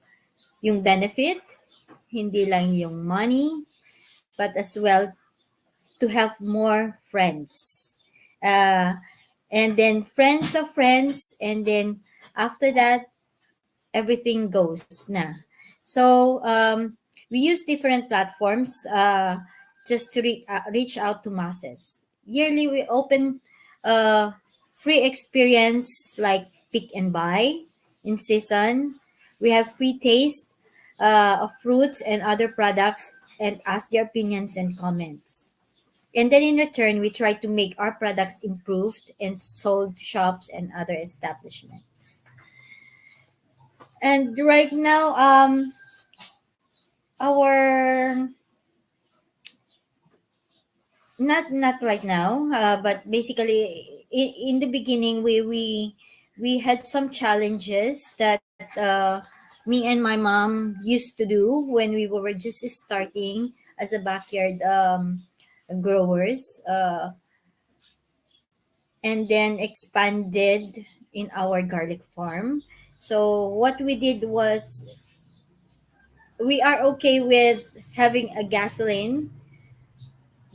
yung benefit, hindi lang yung money, but as well to have more friends. Uh, and then friends of friends, and then after that, everything goes na. So we use different platforms just to reach out to masses. Yearly, we open uh, free experience like pick and buy in season. We have free taste of fruits and other products and ask their opinions and comments. And then in return, we try to make our products improved and sold to shops and other establishments. And right now, our not right now, but basically in the beginning, we had some challenges that me and my mom used to do when we were just starting as a backyard growers, and then expanded in our garlic farm. So what we did was we are okay with having a gasoline,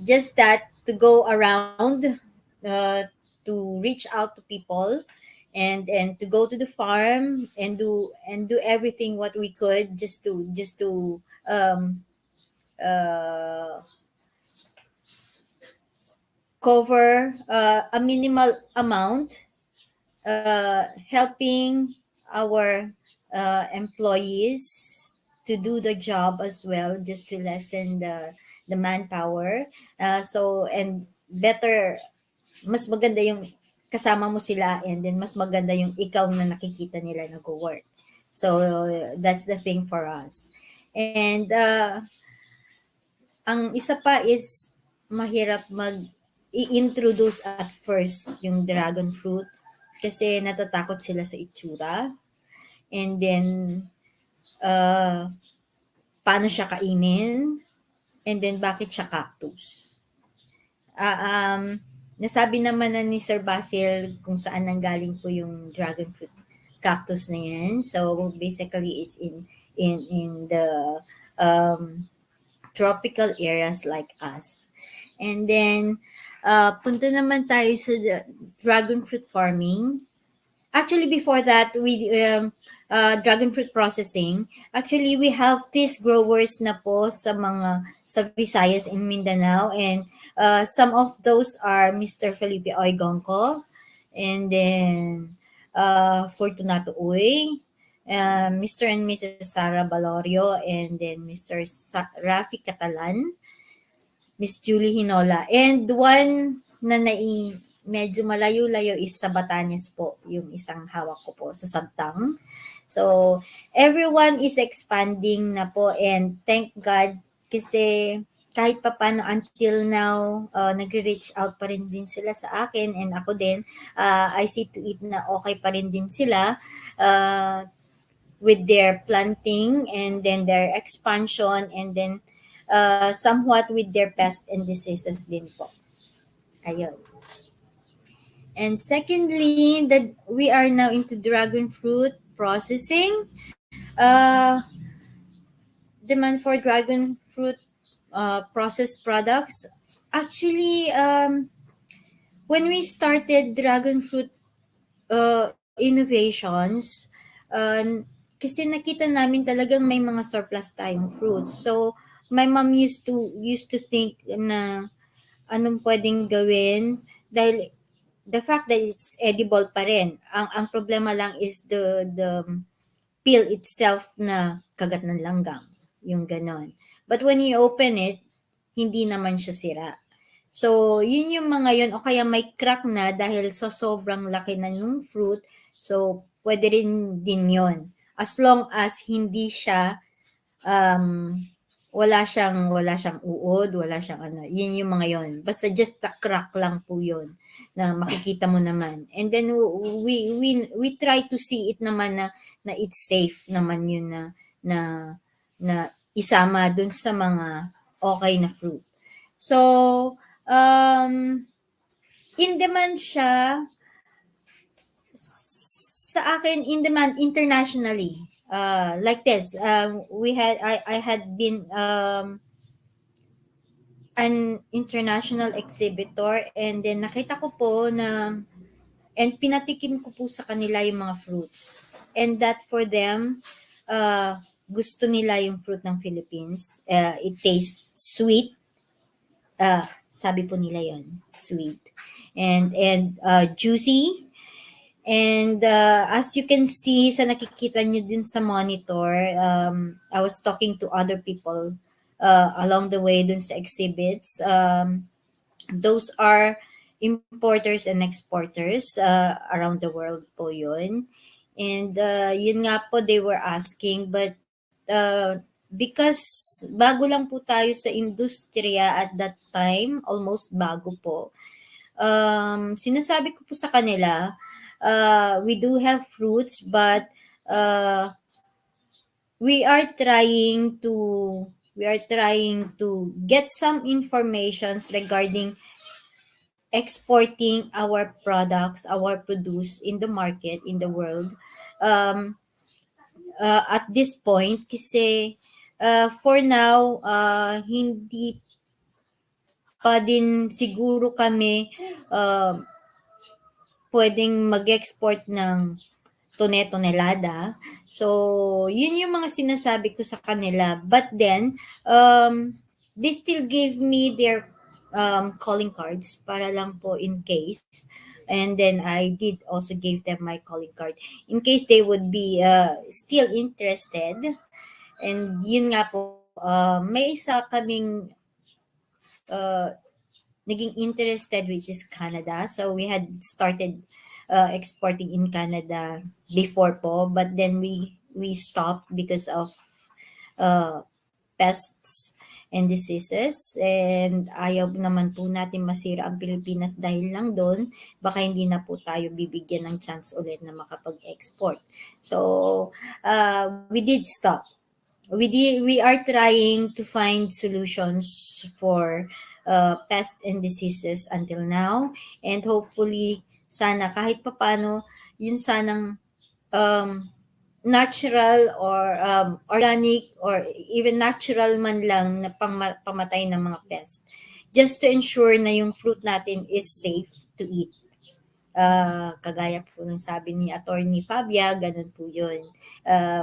just that to go around, uh, to reach out to people, and to go to the farm and do everything what we could just to um, uh, cover a minimal amount, helping our employees to do the job as well, just to lessen the manpower. So and better, mas maganda yung kasama mo sila, and then mas maganda yung ikaw na nakikita nila nag-work. So that's the thing for us. And ang isa pa is mahirap i-introduce at first yung dragon fruit kasi natatakot sila sa itsura. And then uh, paano siya kainin, and then bakit siya cactus. Nasabi naman na ni Sir Basil kung saan nanggaling po yung dragon fruit cactus na yan. So basically is in the tropical areas like us. And then punta naman tayo sa dragon fruit farming. Actually, before that, we dragon fruit processing. Actually, we have these growers na po sa Visayas and Mindanao, and some of those are Mr. Felipe Oigonco, and then Fortunato Uy, Mr. and Mrs. Sara Balorio, and then Mr. Rafi Catalan, Miss Julie Hinola, and one na medyo malayo-layo is sa Batanes po, yung isang hawak ko po sa Santang. So, everyone is expanding na po and thank God kasi kahit papaano until now, nagre-reach out pa rin din sila sa akin and ako din, I see to it na okay pa rin din sila with their planting and then their expansion and then somewhat with their pests and diseases din po. Ayun. And secondly, that we are now into dragon fruit processing. Demand for dragon fruit processed products. Actually, when we started dragon fruit innovations, kasi nakita namin talagang may mga surplus tayong fruits. So, my mom used to think na anong pwedeng gawin dahil the fact that it's edible pa rin. Ang problema lang is the peel itself na kagat ng langgam, yung ganon. But when you open it, hindi naman siya sira. So, yun yung mga yun. O kaya may crack na dahil sa sobrang laki na yung fruit. So, pwede rin din yun. As long as hindi siya, wala siyang uod, wala siyang ano. Yun yung mga yun. Basta just a crack lang po yun na makikita mo naman. And then, we try to see it naman na it's safe naman yun na isama dun sa mga okay na fruit. So, in demand siya sa akin, in demand internationally. Like this, I had been an international exhibitor and then nakita ko po na and pinatikim ko po sa kanila yung mga fruits. And that for them, gusto nila yung fruit ng Philippines. It tastes sweet. Sabi po nila yon, sweet and juicy. And as you can see sa nakikita nyo din sa monitor, I was talking to other people along the way dun sa exhibits. Those are importers and exporters around the world po yun. And yun nga po they were asking, but because bago lang po tayo sa industriya at that time, almost bago po, sinasabi ko po sa kanila, we do have fruits, but we are trying to get some informations regarding exporting our products, our produce in the market, in the world. At this point, kasi for now, hindi pa din siguro kami pwedeng mag-export ng tonelada. So, yun yung mga sinasabi ko sa kanila. But then, they still gave me their calling cards para lang po in case. And then, I did also give them my calling card in case they would be still interested. And yun nga po, may isa kaming naging interested, which is Canada. So we had started exporting in Canada before po, but then we stopped because of pests and diseases. And ayaw naman po natin masira ang Pilipinas dahil lang doon. Baka hindi na po tayo bibigyan ng chance ulit na makapag-export. So we did stop. We are trying to find solutions for pests and diseases until now, and hopefully sana kahit papano yun sanang natural or organic or even natural man lang na pamatay ng mga pests, just to ensure na yung fruit natin is safe to eat. Kagaya po ng sabi ni Attorney Fabia, ganun po yun.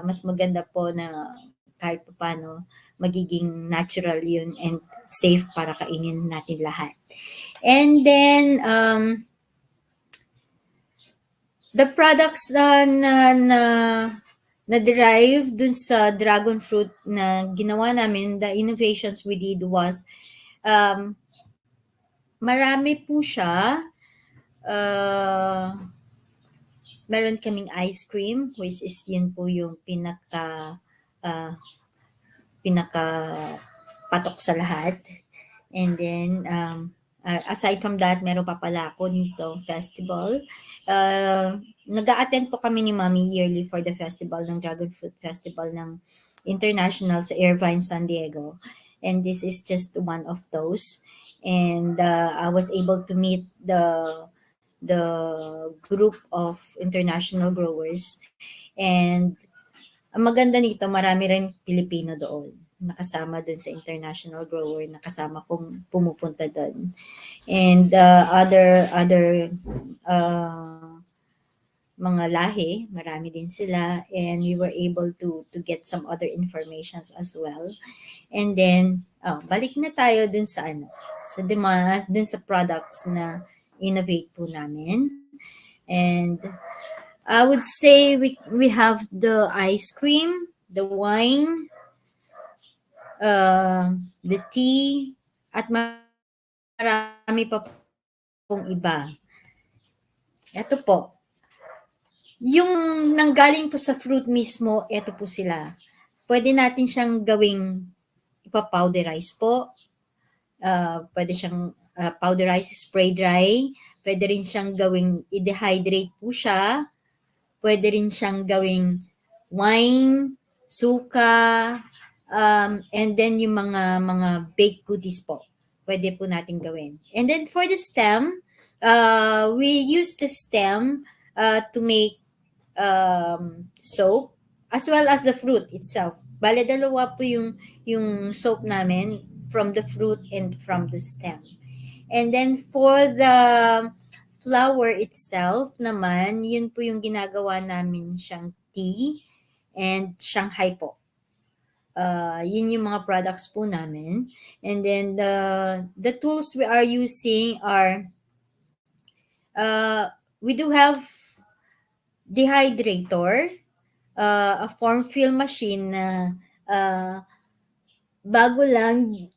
Mas maganda po na kahit paano magiging natural yun and safe para kainin natin lahat. And then, the products na derive dun sa dragon fruit na ginawa namin, the innovations we did was, marami po siya. uh, meron kaming ice cream, which is yun po yung uh, pinaka patok sa lahat. And then, aside from that, meron pa pala ako nito festival. Nag-a-attend po kami ni Mami yearly for the festival ng Dragon Fruit Festival ng International sa Irvine, San Diego. And this is just one of those. And I was able to meet the group of international growers. And ang maganda nito, marami rin Pilipino doon. Nakasama doon sa international grower, nakasama kong pumupunta doon. And other mga lahi, marami din sila. And we were able to get some other informations as well. And then, balik na tayo dun sa dun sa products na innovate po namin. And I would say we have the ice cream, the wine, the tea, at marami pa pong iba. Ito po. Yung nanggaling po sa fruit mismo, ito po sila. Pwede natin siyang gawing ipa-powderize po. Pwede siyang powderize, spray dry. Pwede rin siyang gawing i-dehydrate po siya. Pwede rin siyang gawing wine, suka, and then yung mga baked goodies po. Pwede po natin gawin. And then for the stem, we use the stem to make soap as well as the fruit itself. Bale, dalawa po yung soap namin from the fruit and from the stem. And then for the flower itself naman, yun po yung ginagawa namin siyang tea and Shanghai po. Yun yung mga products po namin. And then the tools we are using are, we do have dehydrator, a form fill machine na bago lang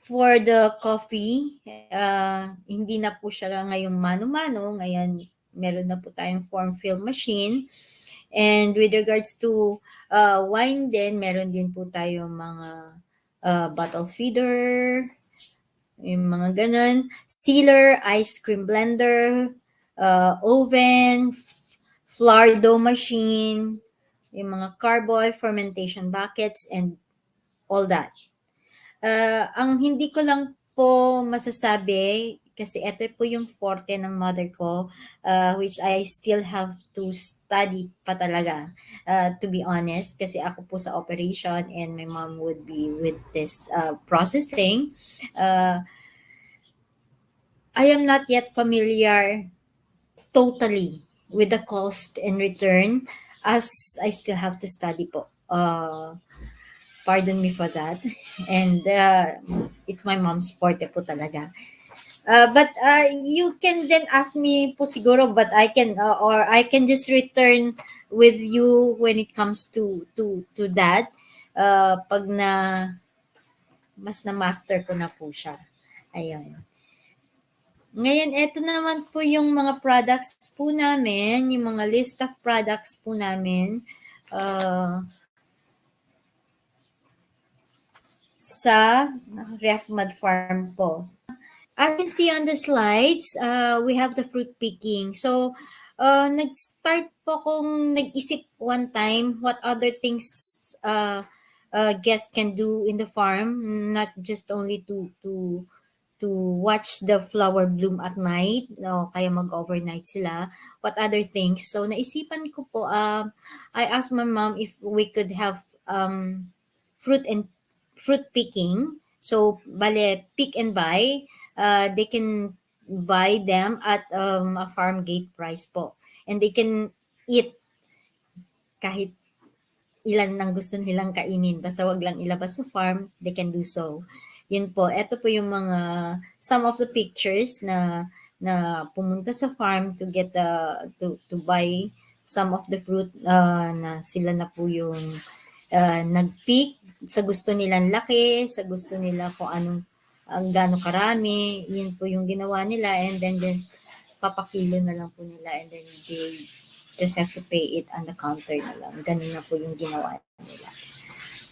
for the coffee, hindi na po siya ngayong mano-mano. Ngayon, meron na po tayong form fill machine. And with regards to wine din, meron din po tayong mga bottle feeder, yung mga ganun. Sealer, ice cream blender, oven, flour dough machine, yung mga carboy, fermentation buckets, and all that. Ang hindi ko lang po masasabi, kasi ito po yung forte ng mother ko, which I still have to study pa talaga, to be honest, kasi ako po sa operation and my mom would be with this processing. I am not yet familiar totally with the cost and return, as I still have to study po. Pardon me for that. And it's my mom's forte po talaga. But you can then ask me po siguro, but I can or I can just return with you when it comes to that. Pag mas na master ko na po siya. Ayun. Ngayon, eto naman po yung mga products po namin, yung mga list of products po namin. Sa RefMud Farm po. As you see on the slides, we have the fruit picking. So, nag-start po kung nag-isip one time what other things guests can do in the farm, not just only to watch the flower bloom at night, no, kaya mag-overnight sila, what other things. So, naisipan ko po, I asked my mom if we could have fruit picking. So, bale, pick and buy. They can buy them at a farm gate price po. And they can eat kahit ilan ng gusto nilang kainin. Basta wag lang ilabas sa farm, they can do so. Yun po. Ito po yung mga, some of the pictures na pumunta sa farm to get to buy some of the fruit na sila na po yung nag-pick sa gusto nilang laki, sa gusto nila kung anong ang gaano karami, yun po yung ginawa nila. And then papakilo na lang po nila and then they just have to pay it on the counter na lang. Ganun na po yung ginawa nila.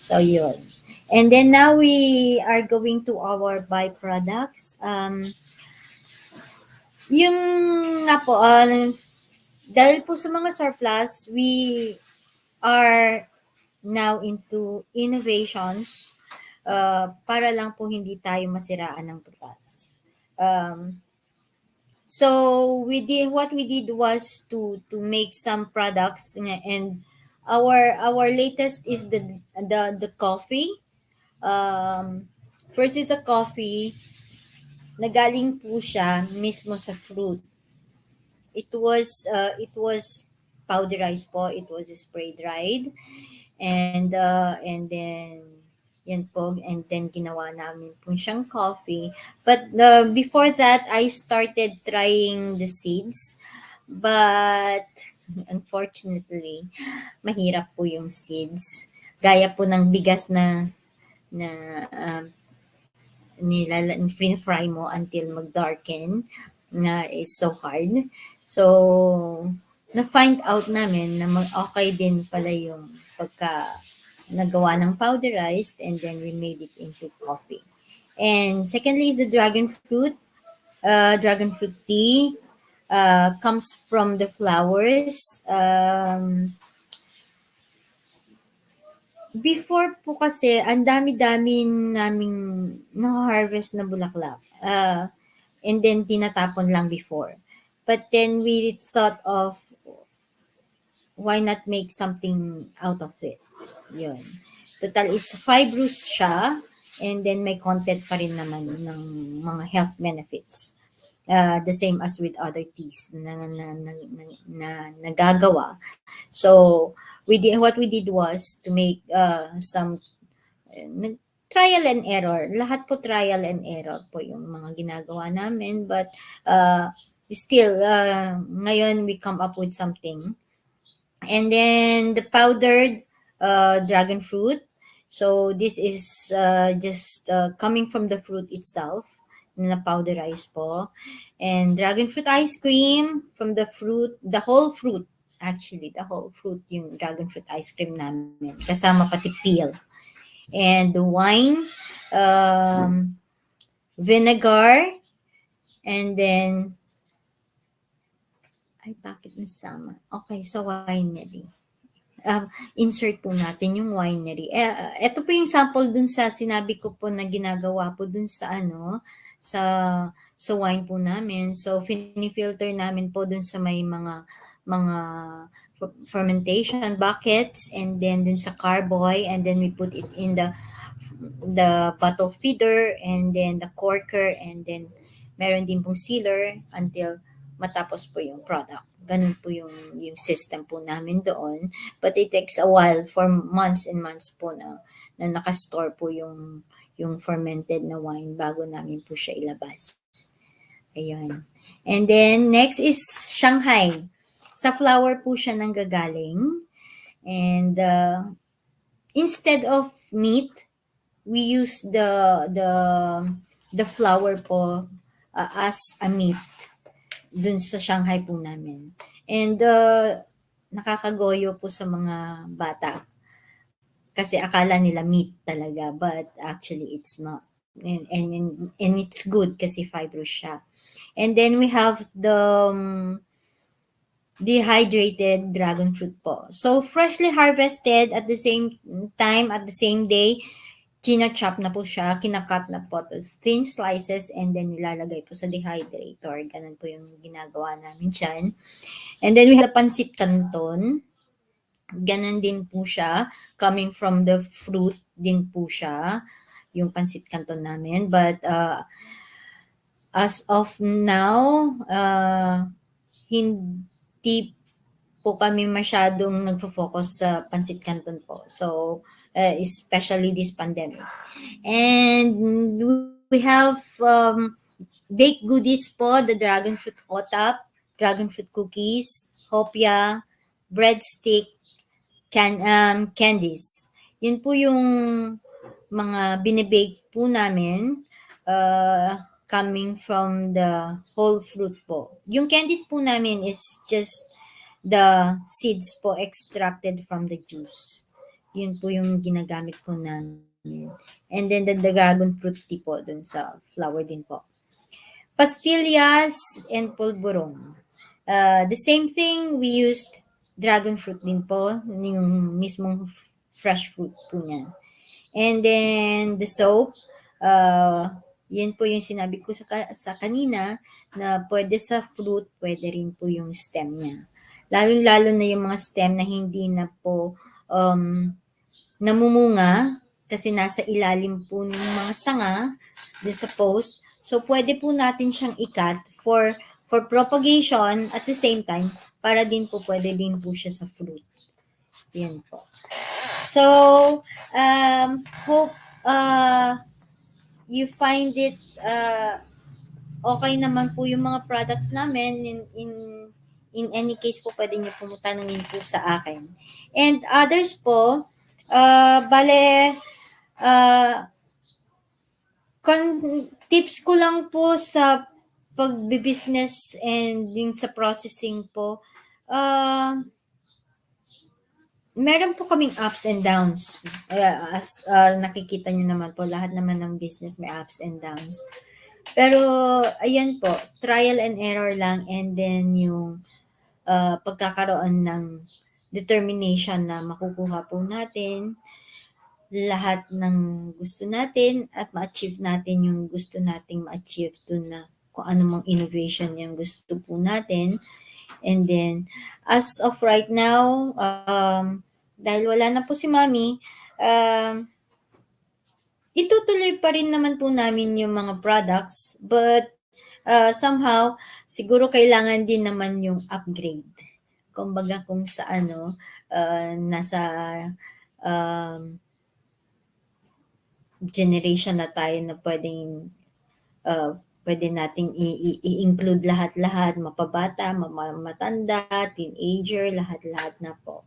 So, yun. And then now we are going to our byproducts. Yung nga po, dahil po sa mga surplus, we are now into innovations para lang po hindi tayo masiraan ng prutas. So what we did was to make some products and our latest is the coffee. First is a coffee na galing po siya mismo sa fruit. It was powderized po, it was spray dried and then yan po, and then ginawa namin po siyang coffee. But before that, I started trying the seeds. But unfortunately, mahirap po yung seeds. Gaya po ng bigas na fry mo until mag-darken na is so hard. So, na-find out namin na okay din pala yung pagka nagawa ng powderized and then we made it into coffee. And secondly is the dragon fruit. Dragon fruit tea comes from the flowers. Before po kasi, ang dami-dami naming na-harvest na bulaklak. And then, tinatapon lang before. But then, we thought of, why not make something out of it? Yun. Total, it's fibrous siya. And then, may content pa rin naman ng mga health benefits. The same as with other teas na nagagawa. So, what we did was to make some trial and error. Lahat po trial and error po yung mga ginagawa namin. But still, ngayon we come up with something. And then the powdered dragon fruit. So this is just coming from the fruit itself. Na powderize po. And dragon fruit ice cream from the fruit, the whole fruit. Actually, the whole fruit, yung dragon fruit ice cream namin. Kasama pati peel. And the wine, vinegar, and then, ay, bakit nasama? Okay, so winery. Insert po natin yung winery. Ito po yung sample dun sa sinabi ko po na ginagawa po dun sa sa wine po namin. So, filter namin po dun sa may mga fermentation buckets and then dun sa carboy and then we put it in the bottle feeder and then the corker and then meron din pong sealer until matapos po yung product. Ganun po yung system po namin doon. But it takes a while for months and months po na nakastore po yung fermented na wine bago namin po siya ilabas. Ayun. And then, next is Shanghai. Sa flour po siya nanggagaling. And instead of meat, we use the flour po as a meat dun sa Shanghai po namin. And nakakagoyo po sa mga bata. Kasi akala nila meat talaga, but actually it's not. And it's good kasi fibrous siya. And then we have the dehydrated dragon fruit po. So freshly harvested at the same time, at the same day, china-chop na po siya, kinakat na po to thin slices and then nilalagay po sa dehydrator. Ganun po yung ginagawa namin dyan. And then we have the pancit canton. Ganun din po siya. Coming from the fruit din po siya. Yung pancit canton namin. But as of now, hindi po kami masyadong nagfo-focus sa pancit canton po. So, especially this pandemic. And we have baked goodies po, the dragon fruit otap, dragon fruit cookies, hopia, breadstick, candies. Yun po yung mga binibake po namin. coming from the whole fruit po. Yung candies po namin is just the seeds po extracted from the juice. Yun po yung ginagamit po namin. And then the dragon fruit tea po dun sa flour din po. Pastillas and polvoron. The same thing, we used dragon fruit din po, yung mismong fresh fruit po niya. And then the soap, yun po yung sinabi ko sa kanina na pwede sa fruit, pwede rin po yung stem niya. Lalo-lalo na yung mga stem na hindi na po namumunga kasi nasa ilalim po ng mga sanga dun sa post. So, pwede po natin siyang ikat for propagation at the same time para din po pwede din po siya sa fruit. Yan po. So, hope you find it okay naman po yung mga products namin. In any case po, pwede nyo po tanungin po sa akin. And others po, tips ko lang po sa pagbi-business and yung sa processing po, meron po kaming ups and downs. As nakikita nyo naman po, lahat naman ng business may ups and downs. Pero, ayan po, trial and error lang, and then yung pagkakaroon ng determination na makukuha po natin lahat ng gusto natin at ma-achieve natin yung gusto nating ma-achieve dun na kung anumang innovation yung gusto po natin. And then, as of right now, dahil wala na po si Mami, itutuloy pa rin naman po namin yung mga products, but somehow, siguro kailangan din naman yung upgrade. Kumbaga kung sa nasa generation na tayo na pwedeng pwede nating i-include lahat-lahat, mapabata, matanda, teenager, lahat-lahat na po.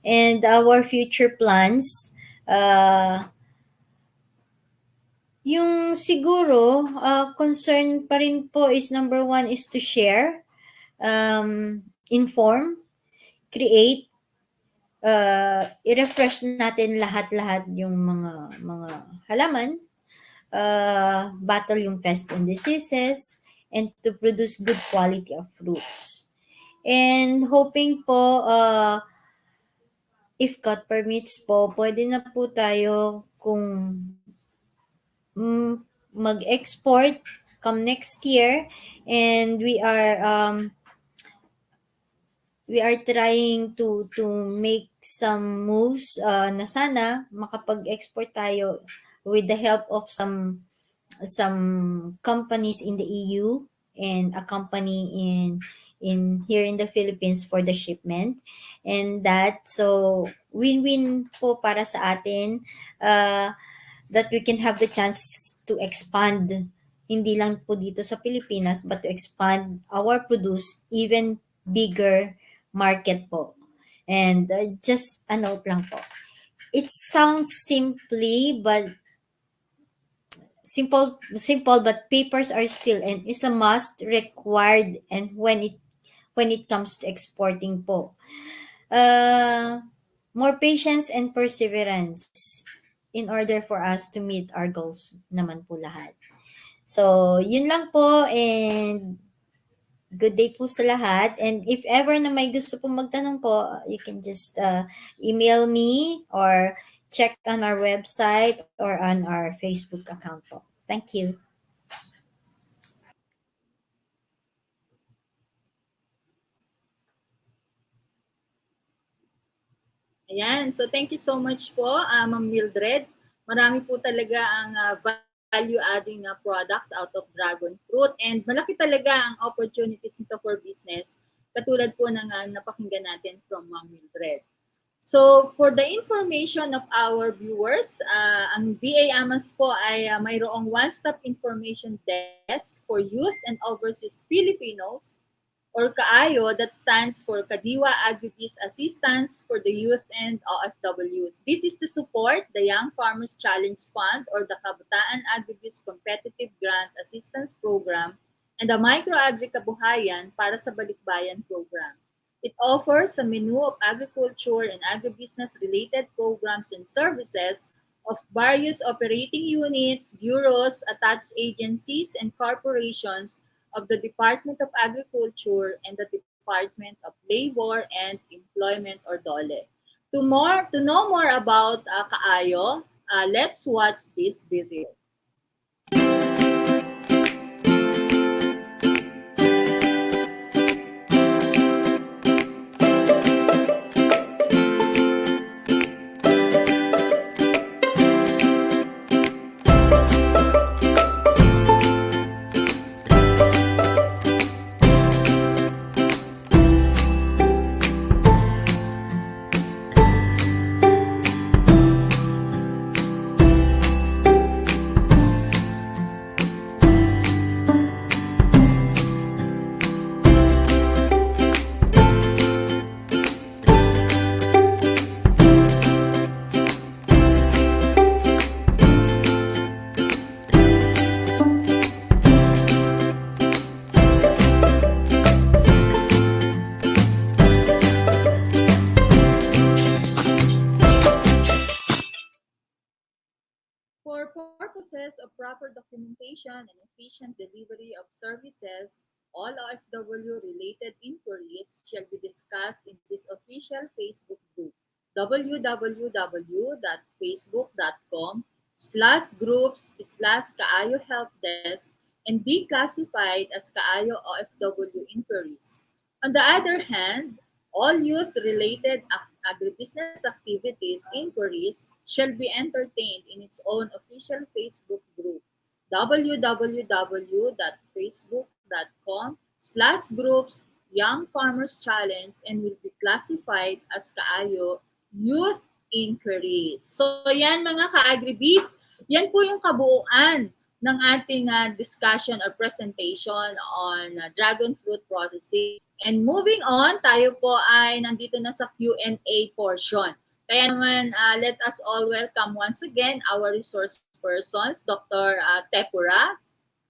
And our future plans, yung siguro, concern pa rin po is number one is to share, inform, create, i-refresh natin lahat-lahat yung mga halaman, battle yung pest and diseases, and to produce good quality of fruits. And hoping po, if God permits po, pwede na po tayo kung mag-export come next year, and we are trying to make some moves na sana makapag-export tayo with the help of some companies in the EU and a company in here in the Philippines for the shipment, and that so win-win po para sa atin, that we can have the chance to expand hindi lang po dito sa Pilipinas, but to expand our produce even bigger market po. And just a note lang po, it sounds simple, but papers are still and is a must required, and when it comes to exporting po. More patience and perseverance in order for us to meet our goals naman po lahat. So, yun lang po, and good day po sa lahat. And if ever na may gusto po magtanong po, you can just email me or check on our website or on our Facebook account po. Thank you. Ayan. So, thank you so much po, Ma'am Mildred. Marami po talaga ang value-adding products out of dragon fruit, and malaki talaga ang opportunities nito for business, katulad po ng napakinggan natin from Ma'am Mildred. So, for the information of our viewers, ang BA Amas po ay mayroong one-stop information desk for youth and overseas Filipinos or KAAYO, that stands for KADIWA Agribiz Assistance for the Youth and OFWs. This is to support the Young Farmers Challenge Fund or the Kabataan Agribiz Competitive Grant Assistance Program and the Micro Agri Kabuhayan para sa Balikbayan Program. It offers a menu of agriculture and agribusiness-related programs and services of various operating units, bureaus, attached agencies, and corporations of the Department of Agriculture and the Department of Labor and Employment or DOLE. To know more about KAAYO, let's watch this video. For purposes of proper documentation and efficient delivery of services, all OFW-related inquiries shall be discussed in this official Facebook group, www.facebook.com/groups/Kaayo Help Desk, and be classified as Kaayo OFW inquiries. On the other hand, all youth-related agribusiness activities inquiries shall be entertained in its own official Facebook group, www.facebook.com/groups Young Farmers Challenge, and will be classified as Kaayo Youth Inquiries. So yan mga ka-agribiz, yan po yung kabuuan ng ating discussion or presentation on dragon fruit processing. And moving on, tayo po ay nandito na sa Q&A portion. Kaya naman, let us all welcome once again our resource persons, Dr. Tepura,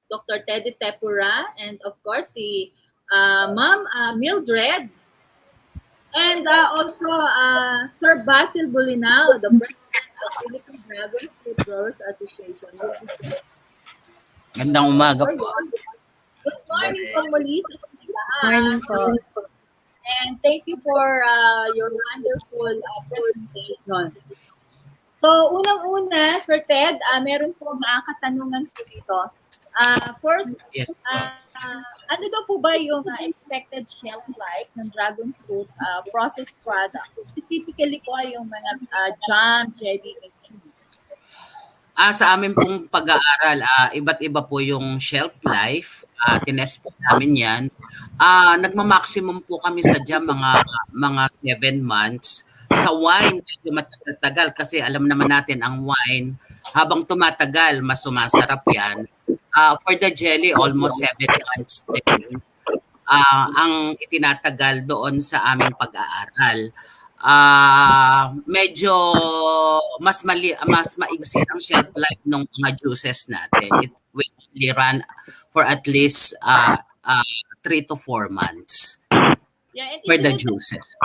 Dr. Teddy Tepura, and of course, si Ma'am Mildred, and also Sir Basil Bulinao, the President of Philippine Dragon Fruit Growers Association. Gandang umaga po. Good morning po muli sa Morning po. And thank you for your wonderful presentation. So, unang-una, Sir Ted, meron po mga katanungan po dito. First, Yes, ano daw po ba yung expected shelf life ng dragon fruit processed products? Specifically po yung mga jam, jelly, and juice. Sa amin pong pag-aaral, iba't iba po yung shelf life. Tinest po namin yan. Nagma-maximum po kami sa jam mga 7 months. Sa wine, medyo matagal kasi alam naman natin ang wine, habang tumatagal, mas sumasarap yan. For the jelly, almost 7 months din. Ang itinatagal doon sa aming pag-aaral. Medyo mas maigsi ang shelf life ng mga juices natin. It will only run for at least 3 to 4 months Yeah, and for the juices.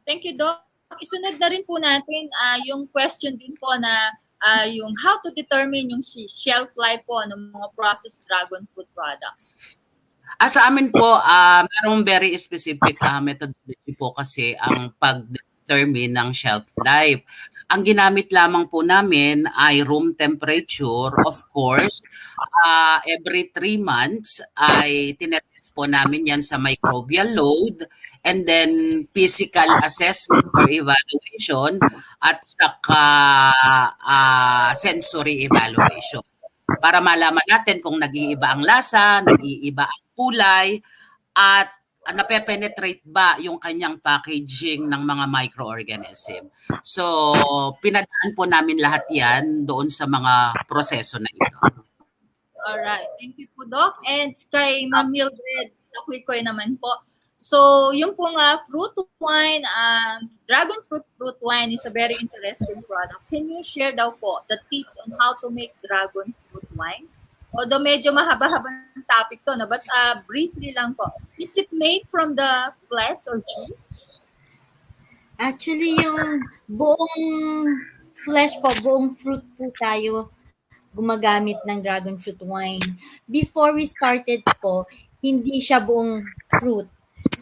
Thank you, Doc. Isunod na rin po natin yung question din po na yung how to determine yung shelf life po ng mga processed dragon fruit products. Sa amin po, merong very specific methodology po kasi ang pag-determine ng shelf life. Ang ginamit lamang po namin ay room temperature. Of course, every 3 months ay tinetest po namin yan sa microbial load and then physical assessment or evaluation at saka sensory evaluation. Para malaman natin kung nag-iiba ang lasa, nag-iiba ang kulay, at nape-penetrate ba yung kanyang packaging ng mga microorganism. So, pinadaan po namin lahat yan doon sa mga proseso na ito. Alright, thank you po, Doc. And kay Ma'am Mildred, Dakwikoy naman po. So, yung pong fruit wine, dragon fruit wine is a very interesting product. Can you share daw po the tips on how to make dragon fruit wine? Although medyo mahaba-habang topic to, no? But briefly lang po. Is it made from the flesh or juice? Actually, yung buong flesh po, buong fruit po tayo gumagamit ng dragon fruit wine. Before we started po, hindi siya buong fruit.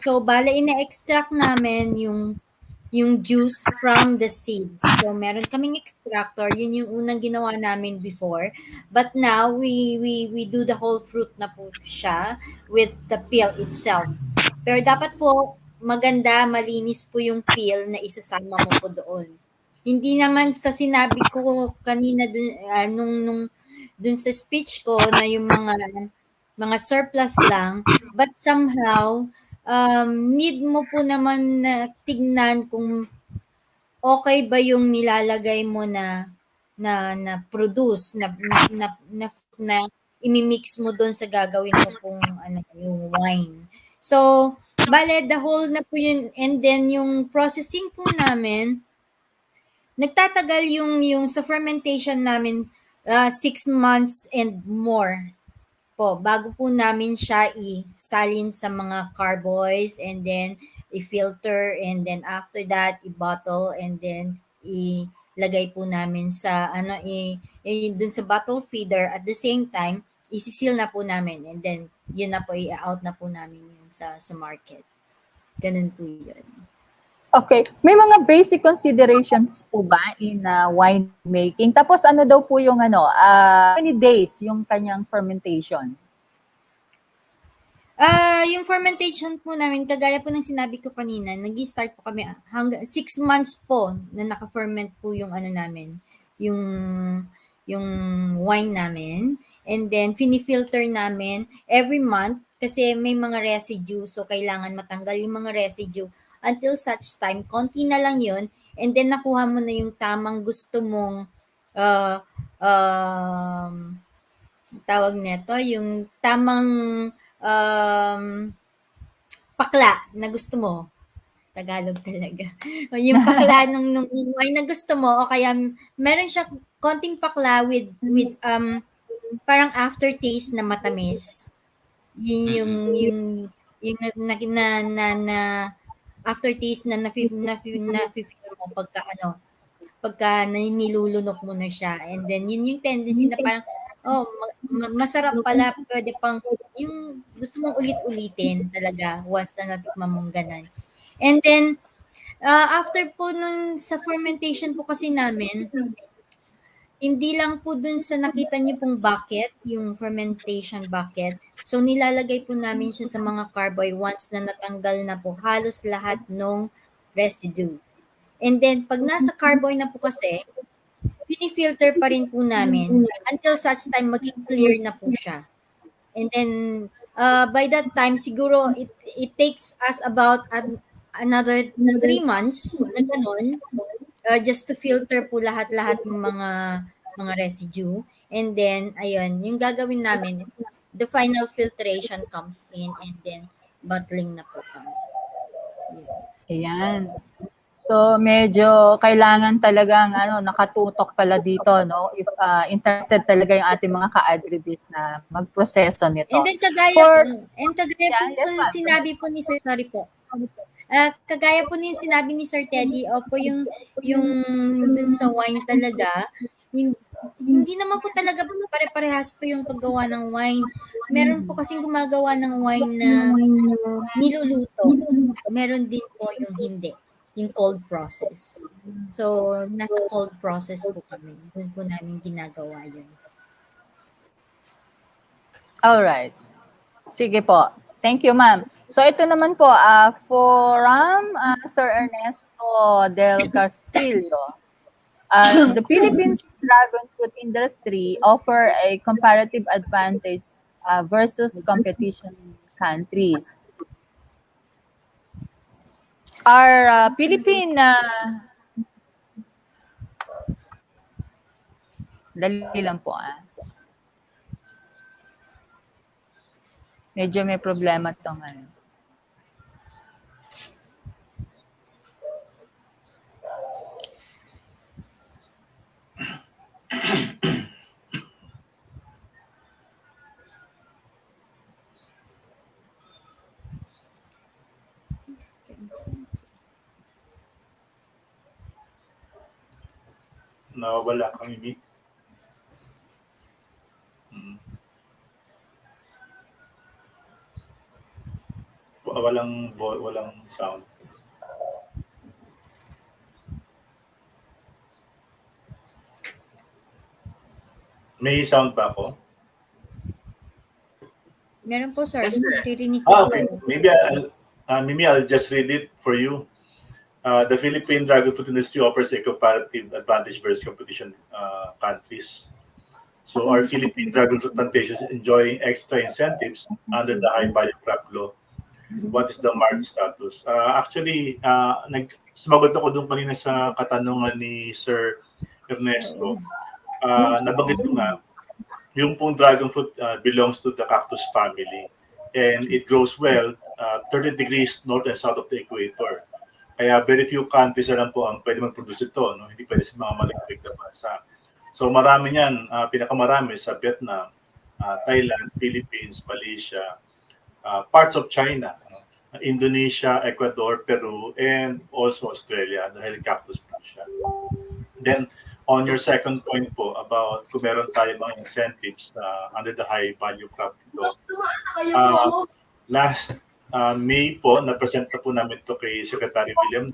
So, bale, ina-extract namin yung juice from the seeds. So, meron kaming extractor. Yun yung unang ginawa namin before. But now, we do the whole fruit na po siya with the peel itself. Pero dapat po, maganda, malinis po yung peel na isasama mo po doon. Hindi naman sa sinabi ko kanina dun, dun sa speech ko na yung mga surplus lang, but somehow need mo po naman na tignan kung okay ba yung nilalagay mo na produce na imimix mo doon sa gagawin mo pong yung wine. So, bale the whole na po yun, and then yung processing po namin, nagtatagal yung sa fermentation namin 6 months and more po bago po namin siya isalin sa mga carboys, and then i-filter, and then after that i-bottle, and then ilagay po namin sa dun sa bottle feeder. At the same time, isisil na po namin, and then yun na po, i-out na po namin yun sa market. Ganun po yun. Okay. May mga basic considerations po ba in wine making? Tapos ano daw po yung many days yung kanyang fermentation? Yung fermentation po namin, kagaya po ng sinabi ko kanina, nag-start po kami hanggang 6 months po na naka-ferment po yung namin, yung wine namin. And then, fini-filter namin every month kasi may mga residue, so kailangan matanggal yung mga residue. Until such time, konti na lang yun, and then nakuha mo na yung tamang gusto mong tawag nito, yung tamang pakla na gusto mo. Tagalog talaga. Yung pakla nung wine na gusto mo, o kaya meron siya konting pakla with parang aftertaste na matamis. Yung na aftertaste na feel mo pagka nilulunok mo na siya, and then yun yung tendency na parang masarap pala, pwede pang yung gusto mong ulit-ulitin talaga once na natikman mong ganon. And then after po nun sa fermentation po kasi namin, hindi lang po dun sa nakita niyo pong bucket, yung fermentation bucket. So, nilalagay po namin siya sa mga carboy once na natanggal na po halos lahat ng residue. And then, pag nasa carboy na po kasi, pinifilter pa rin po namin until such time maging clear na po siya. And then, by that time, siguro, it takes us about another 3 months na ganun, just to filter po lahat-lahat ng mga residue. And then, ayun, yung gagawin namin, the final filtration comes in, and then bottling na po kami. Ayan. So, medyo kailangan talagang nakatutok pala dito, no? If interested talaga yung ating mga ka-agribiz na magproseso nito. And then, kagaya po sinabi po ni Sir, sorry po. Kagaya po yung sinabi ni Sir Teddy, opo, yung dun sa wine talaga, hindi naman po talaga pare-parehas po yung paggawa ng wine. Meron po kasing gumagawa ng wine na niluluto. Meron din po yung hindi, yung cold process. So, nasa cold process po kami. Doon po namin ginagawa yun. Alright. Sige po. Thank you, ma'am. So ito naman po, from Sir Ernesto Del Castillo. The Philippines dragon fruit industry offer a comparative advantage versus competition countries. Our Philippine dali lang po Medyo may problema tong ano. Nawawala kang Mimi. Walang sound. May sound ba ako? Meron po, sir. Yes, sir. Naririnig ko Okay. po. Maybe I'll just read it for you. The Philippine dragon fruit industry offers a comparative advantage versus competition countries. So our Philippine dragon fruit plantations enjoying extra incentives under the high value crop law. What is the market status? Actually, sumagot ako doon kanina sa katanungan ni Sir Ernesto. Nabanggit ko nga, yung pong dragon fruit belongs to the cactus family. And it grows well 30 degrees north and south of the equator. Kaya very few countries na lang po ang pwede mag-produce ito. No? Hindi pwede sa mga maliklik na bansa. So marami niyan, pinakamarami sa Vietnam, Thailand, Philippines, Malaysia, parts of China, Indonesia, Ecuador, Peru, and also Australia dahil cactus po siya. Then, on your second point po about kung meron tayo mga incentives under the high value crop law, last May po, na-present na po namin ito kay Secretary William,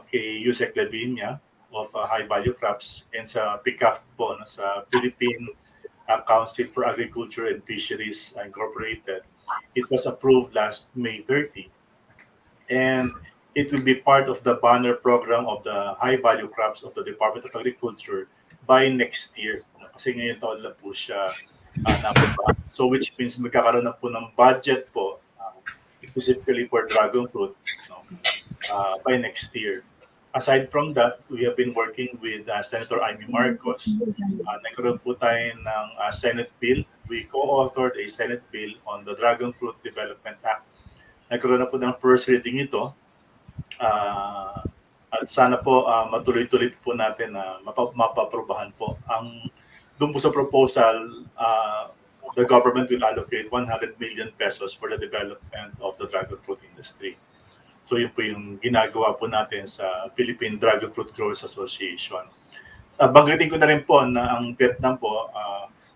kay Yusek Lavinia of High Value Crops, and sa PICAF po, sa Philippine Council for Agriculture and Fisheries Incorporated. It was approved last May 30. And it will be part of the banner program of the high value crops of the Department of Agriculture by next year. Kasi ngayon taon lang po siya napunta. So which means magkakaroon na po ng budget po specifically for dragon fruit by next year. Aside from that, we have been working with Senator Amy Marcos. Nagkaroon po tayo ng Senate bill. We co-authored a Senate bill on the Dragon Fruit Development Act. Nagkaroon na po ng first reading ito. At sana po matuloy-tuloy po natin na mapaprubahan po. Doon po sa proposal, the government will allocate 100 million pesos for the development of the dragon fruit industry. So yun po yung ginagawa po natin sa Philippine Dragon Fruit Growers Association. Banggitin ko na rin po na ang Vietnam po,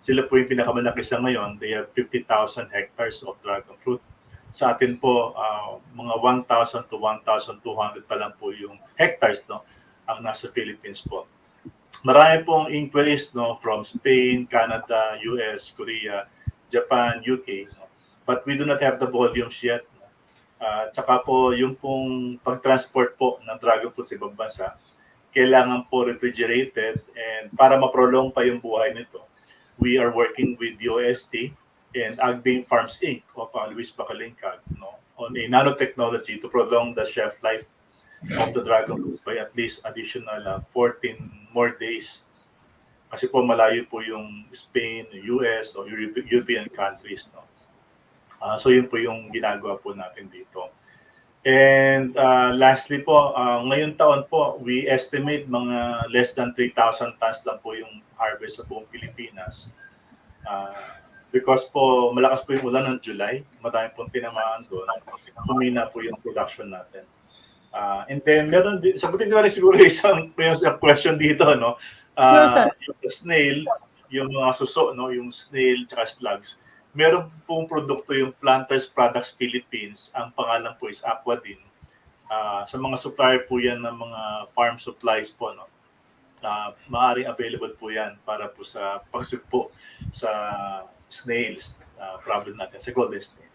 sila po yung pinakamalaki sa ngayon. They have 50,000 hectares of dragon fruit. Sa atin po, mga 1,000 to 1,200 pa lang po yung hectares ang nasa Philippines po. Marami pong inquiries from Spain, Canada, US, Korea, Japan, UK. But we do not have the volumes yet. Tsaka po yung pong pag-transport po ng dragon fruit sa ibang bansa, kailangan po refrigerated, and para ma-prolong pa yung buhay nito, we are working with UST and Agbein Farms Inc. of Luis Bacalingcag on a nanotechnology to prolong the shelf life of the dragon fruit by at least additional 14 more days. Kasi po malayo po yung Spain, US, o European countries. So yun po yung ginagawa po natin dito. And lastly po, ngayong taon po, we estimate mga less than 3,000 tons lang po yung harvest sa buong Pilipinas. Because po malakas po yung ulan ng July, madami pong tinamaan doon, humina po yung production natin. And then meron, sagutin ko na rin siguro isang question dito, no? Yung snail, yung mga suso, yung snail tsaka slugs. Meron pong produkto yung Planters Products Philippines. Ang pangalan po is Aquadin. Sa mga supplier po yan ng mga farm supplies po. Maaaring available po yan para po sa pagsugpo sa snails problem natin, sa golden snail.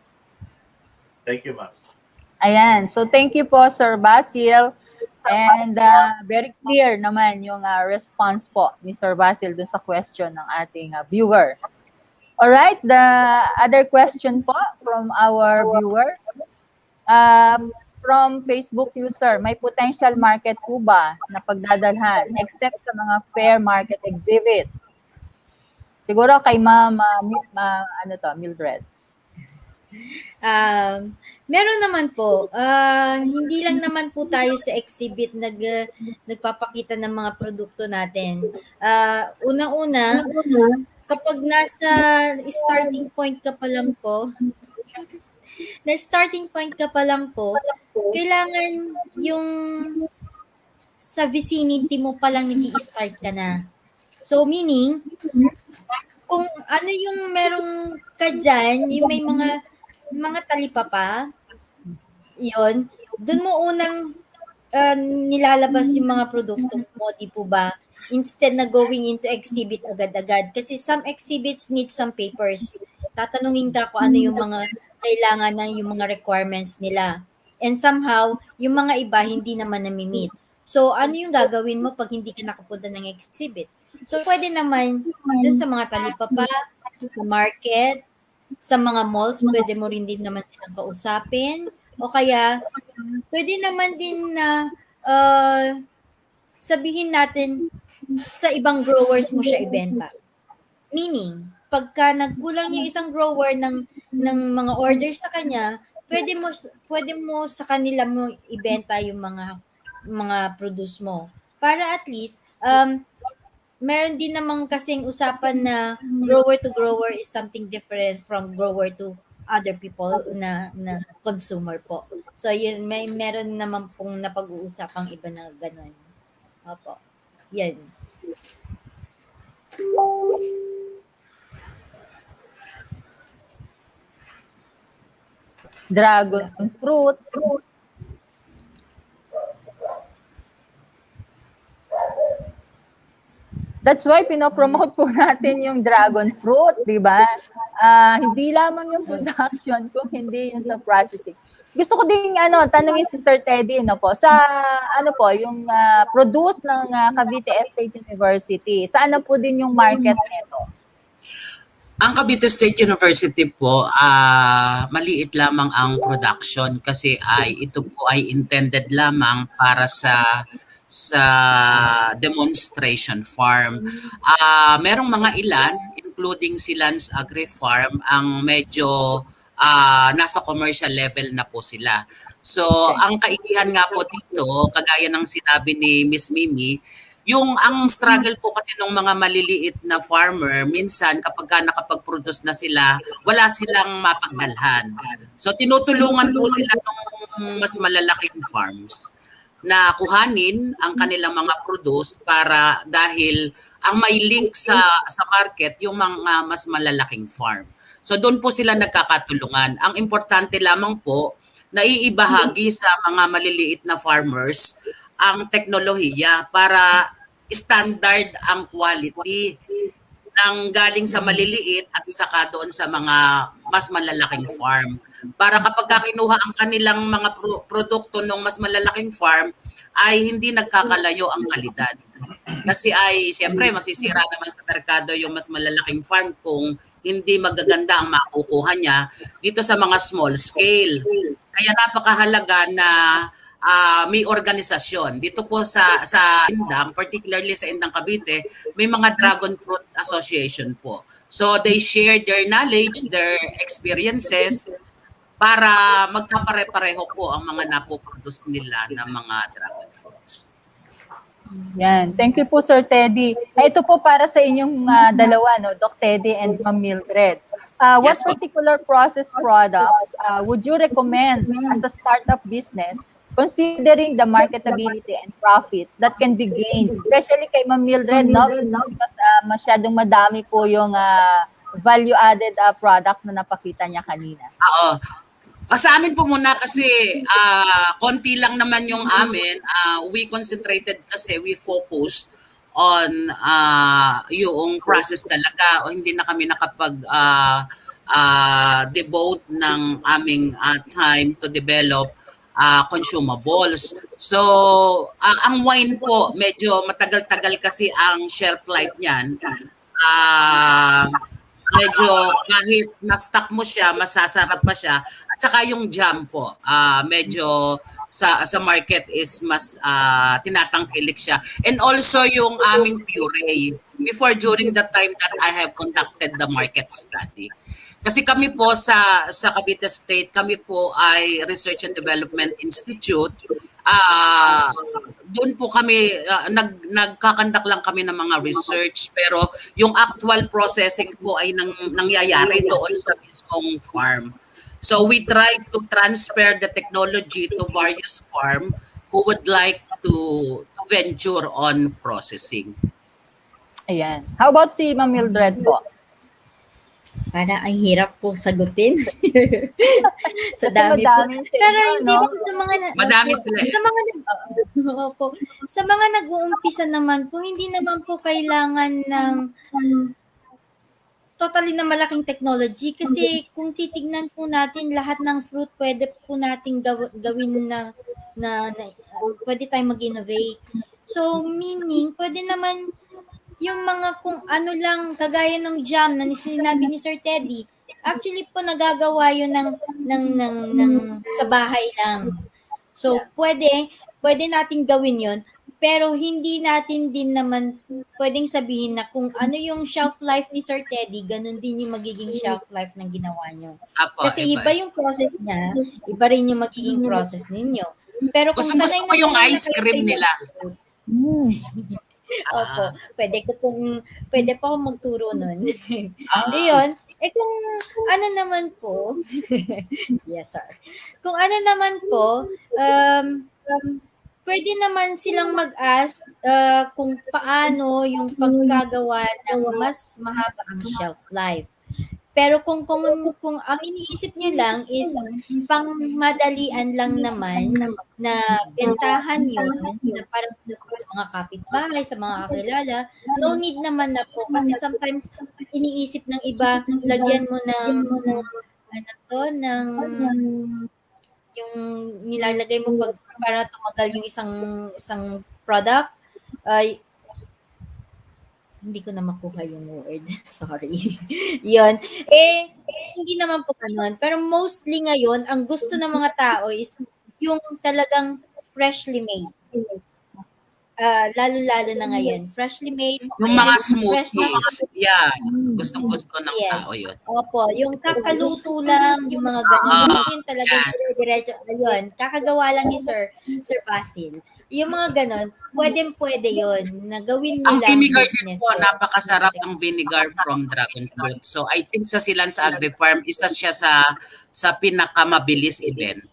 Thank you, ma'am. Ayan. So, thank you po, Sir Basil. And very clear naman yung response po ni Sir Basil dun sa question ng ating viewer. All right, the other question po from our viewer, from Facebook user, may potential market po ba na pagdadalhan except sa mga fair market exhibits? Siguro kay Ma'am Mildred. Meron naman po. Hindi lang naman po tayo sa exhibit nagpapakita ng mga produkto natin. Unang-una, kapag nasa starting point ka pa lang po, kailangan yung sa vicinity mo pa lang nag-i-start ka na. So, meaning, kung ano yung merong ka dyan, yung may mga talipapa, yun, dun mo unang nilalabas yung mga produkto mo, di po ba? Instead na going into exhibit agad-agad. Kasi some exhibits need some papers. Tatanungin ka kung ano yung mga kailangan ng yung mga requirements nila. And somehow, yung mga iba hindi naman nami-meet. So, ano yung gagawin mo pag hindi ka nakapunta ng exhibit? So, pwede naman dun sa mga talipapa, sa market, sa mga malls, pwede mo rin din naman silang kausapin. O kaya, pwede naman din na sabihin natin sa ibang growers mo siya ibenta. Meaning, pagka nagkulang yung isang grower ng mga orders sa kanya, pwede mo sa kanila mo ibenta yung mga produce mo. Para at least meron din namang kasing usapan na grower to grower is something different from grower to other people na consumer po. So yun, meron naman pong napag-uusapang iba na ganun. Opo. Yan. Dragon fruit. That's why pinopromote po natin yung dragon fruit, di ba? Hindi lamang yung production kung hindi yung sa processing. Gusto ko ding tanungin si Sir Teddy po sa yung produce ng Cavite State University. Saan na po din yung market nito? Ang Cavite State University po, maliit lamang ang production kasi ito po ay intended lamang para sa demonstration farm. Merong mga ilan, including si Lance Agri Farm, ang medyo nasa commercial level na po sila. So, ang kaibihan nga po dito, kagaya ng sinabi ni Miss Mimi, ang struggle po kasi ng mga maliliit na farmer, minsan kapag nakapag-produce na sila, wala silang mapagdalhan. So, tinutulungan po sila ng mas malalaking farms na kuhanin ang kanilang mga produce para dahil ang may link sa market yung mga mas malalaking farm. So doon po sila nagkakatulungan. Ang importante lamang po na iibahagi sa mga maliliit na farmers ang teknolohiya para standard ang quality ng galing sa maliliit at saka doon sa mga mas malalaking farm. Para kapag kinuha ang kanilang mga produkto ng mas malalaking farm, ay hindi nagkakalayo ang kalidad. Kasi siyempre, masisira naman sa merkado yung mas malalaking farm kung hindi magaganda ang makukuha niya dito sa mga small scale. Kaya napakahalaga na may organisasyon. Dito po sa Indang, particularly sa Indang Cavite, may mga Dragon Fruit Association po. So they share their knowledge, their experiences, para magkapare-pareho po ang mga napoproduce nila ng mga dragon fruits. Yan. Thank you po, Sir Teddy. Ito po para sa inyong dalawa, Doc Teddy and Ma'am Mildred. What particular processed products would you recommend as a startup business considering the marketability and profits that can be gained? Especially kay Ma'am Mildred, because masyadong madami po yung value-added products na napakita niya kanina. Oo. Sa amin po muna kasi konti lang naman yung amin. We concentrated kasi we focus on yung process talaga o hindi na kami nakapag-devote ng aming time to develop consumables. So, ang wine po, medyo matagal-tagal kasi ang shelf life niyan. Medyo kahit na-stock mo siya, masasarap pa siya. At saka yung jam po, medyo sa market is mas tinatangkilik siya. And also yung aming puree, during the time that I have conducted the market study. Kasi kami po sa Cavite State, kami po ay Research and Development Institute. Doon po kami nagkakandak lang kami ng mga research, pero yung actual processing po ay nangyayari doon sa mismong farm. So we try to transfer the technology to various farm who would like to venture on processing. Ayan. How about si Ma'am Mildred po? Para ang hirap po sagutin. Sa Kasi dami po. madaming sa Pero inyo, hindi no? po sa mga Madami sila eh. Opo. Sa mga nag-uumpisa naman po, hindi naman po kailangan ng totally na malaking technology kasi kung titignan po natin lahat ng fruit pwede po nating gawin na pwede tayong mag-innovate. So meaning pwede naman yung mga kung ano lang kagaya ng jam na sinabi ni Sir Teddy, actually po nagagawa yun ng sa bahay lang. So pwede nating gawin yun, pero hindi natin din naman pwedeng sabihin na kung ano yung shelf life ni Sir Teddy, ganun din yung magiging shelf life ng ginawa nyo. Kasi iba yung process niya, iba rin yung magiging process ninyo. Pero kung Gusto sanay ko yung na ice cream nila. Opo, pwede pa akong magturo nun. Ayun, kung ano naman po, yes sir, kung ano naman po, pwede naman silang mag-ask kung paano yung pagkagawa ng mas mahaba ang shelf life. Pero kung ang iniisip niyo lang is pang madalian lang naman na bentahan yun na parang sa mga kapitbahay, sa mga kakilala, no need naman na po kasi sometimes iniisip ng iba, lagyan mo ng yung nilalagay mo para tumagal yung isang product, hindi ko na makuha yung word. Sorry. Yun. Hindi naman po ganun. Pero mostly ngayon, ang gusto ng mga tao is yung talagang freshly made. Lalo-lalo na ngayon. Freshly made. Yung mga smoothies. Yeah. Gustong-gusto ng tao yun. Opo. Yung kakaluto lang, yung mga ganun. Yun talagang diretso. Ayun. Kakagawa lang ni Sir Basil. Yung mga ganon, pwede yun. Na gawin nila ang vinegar business. din po, napakasarap ang vinegar from dragon fruit. So I think sa Silans Agri Farm, isa siya sa pinakamabilis ibenta.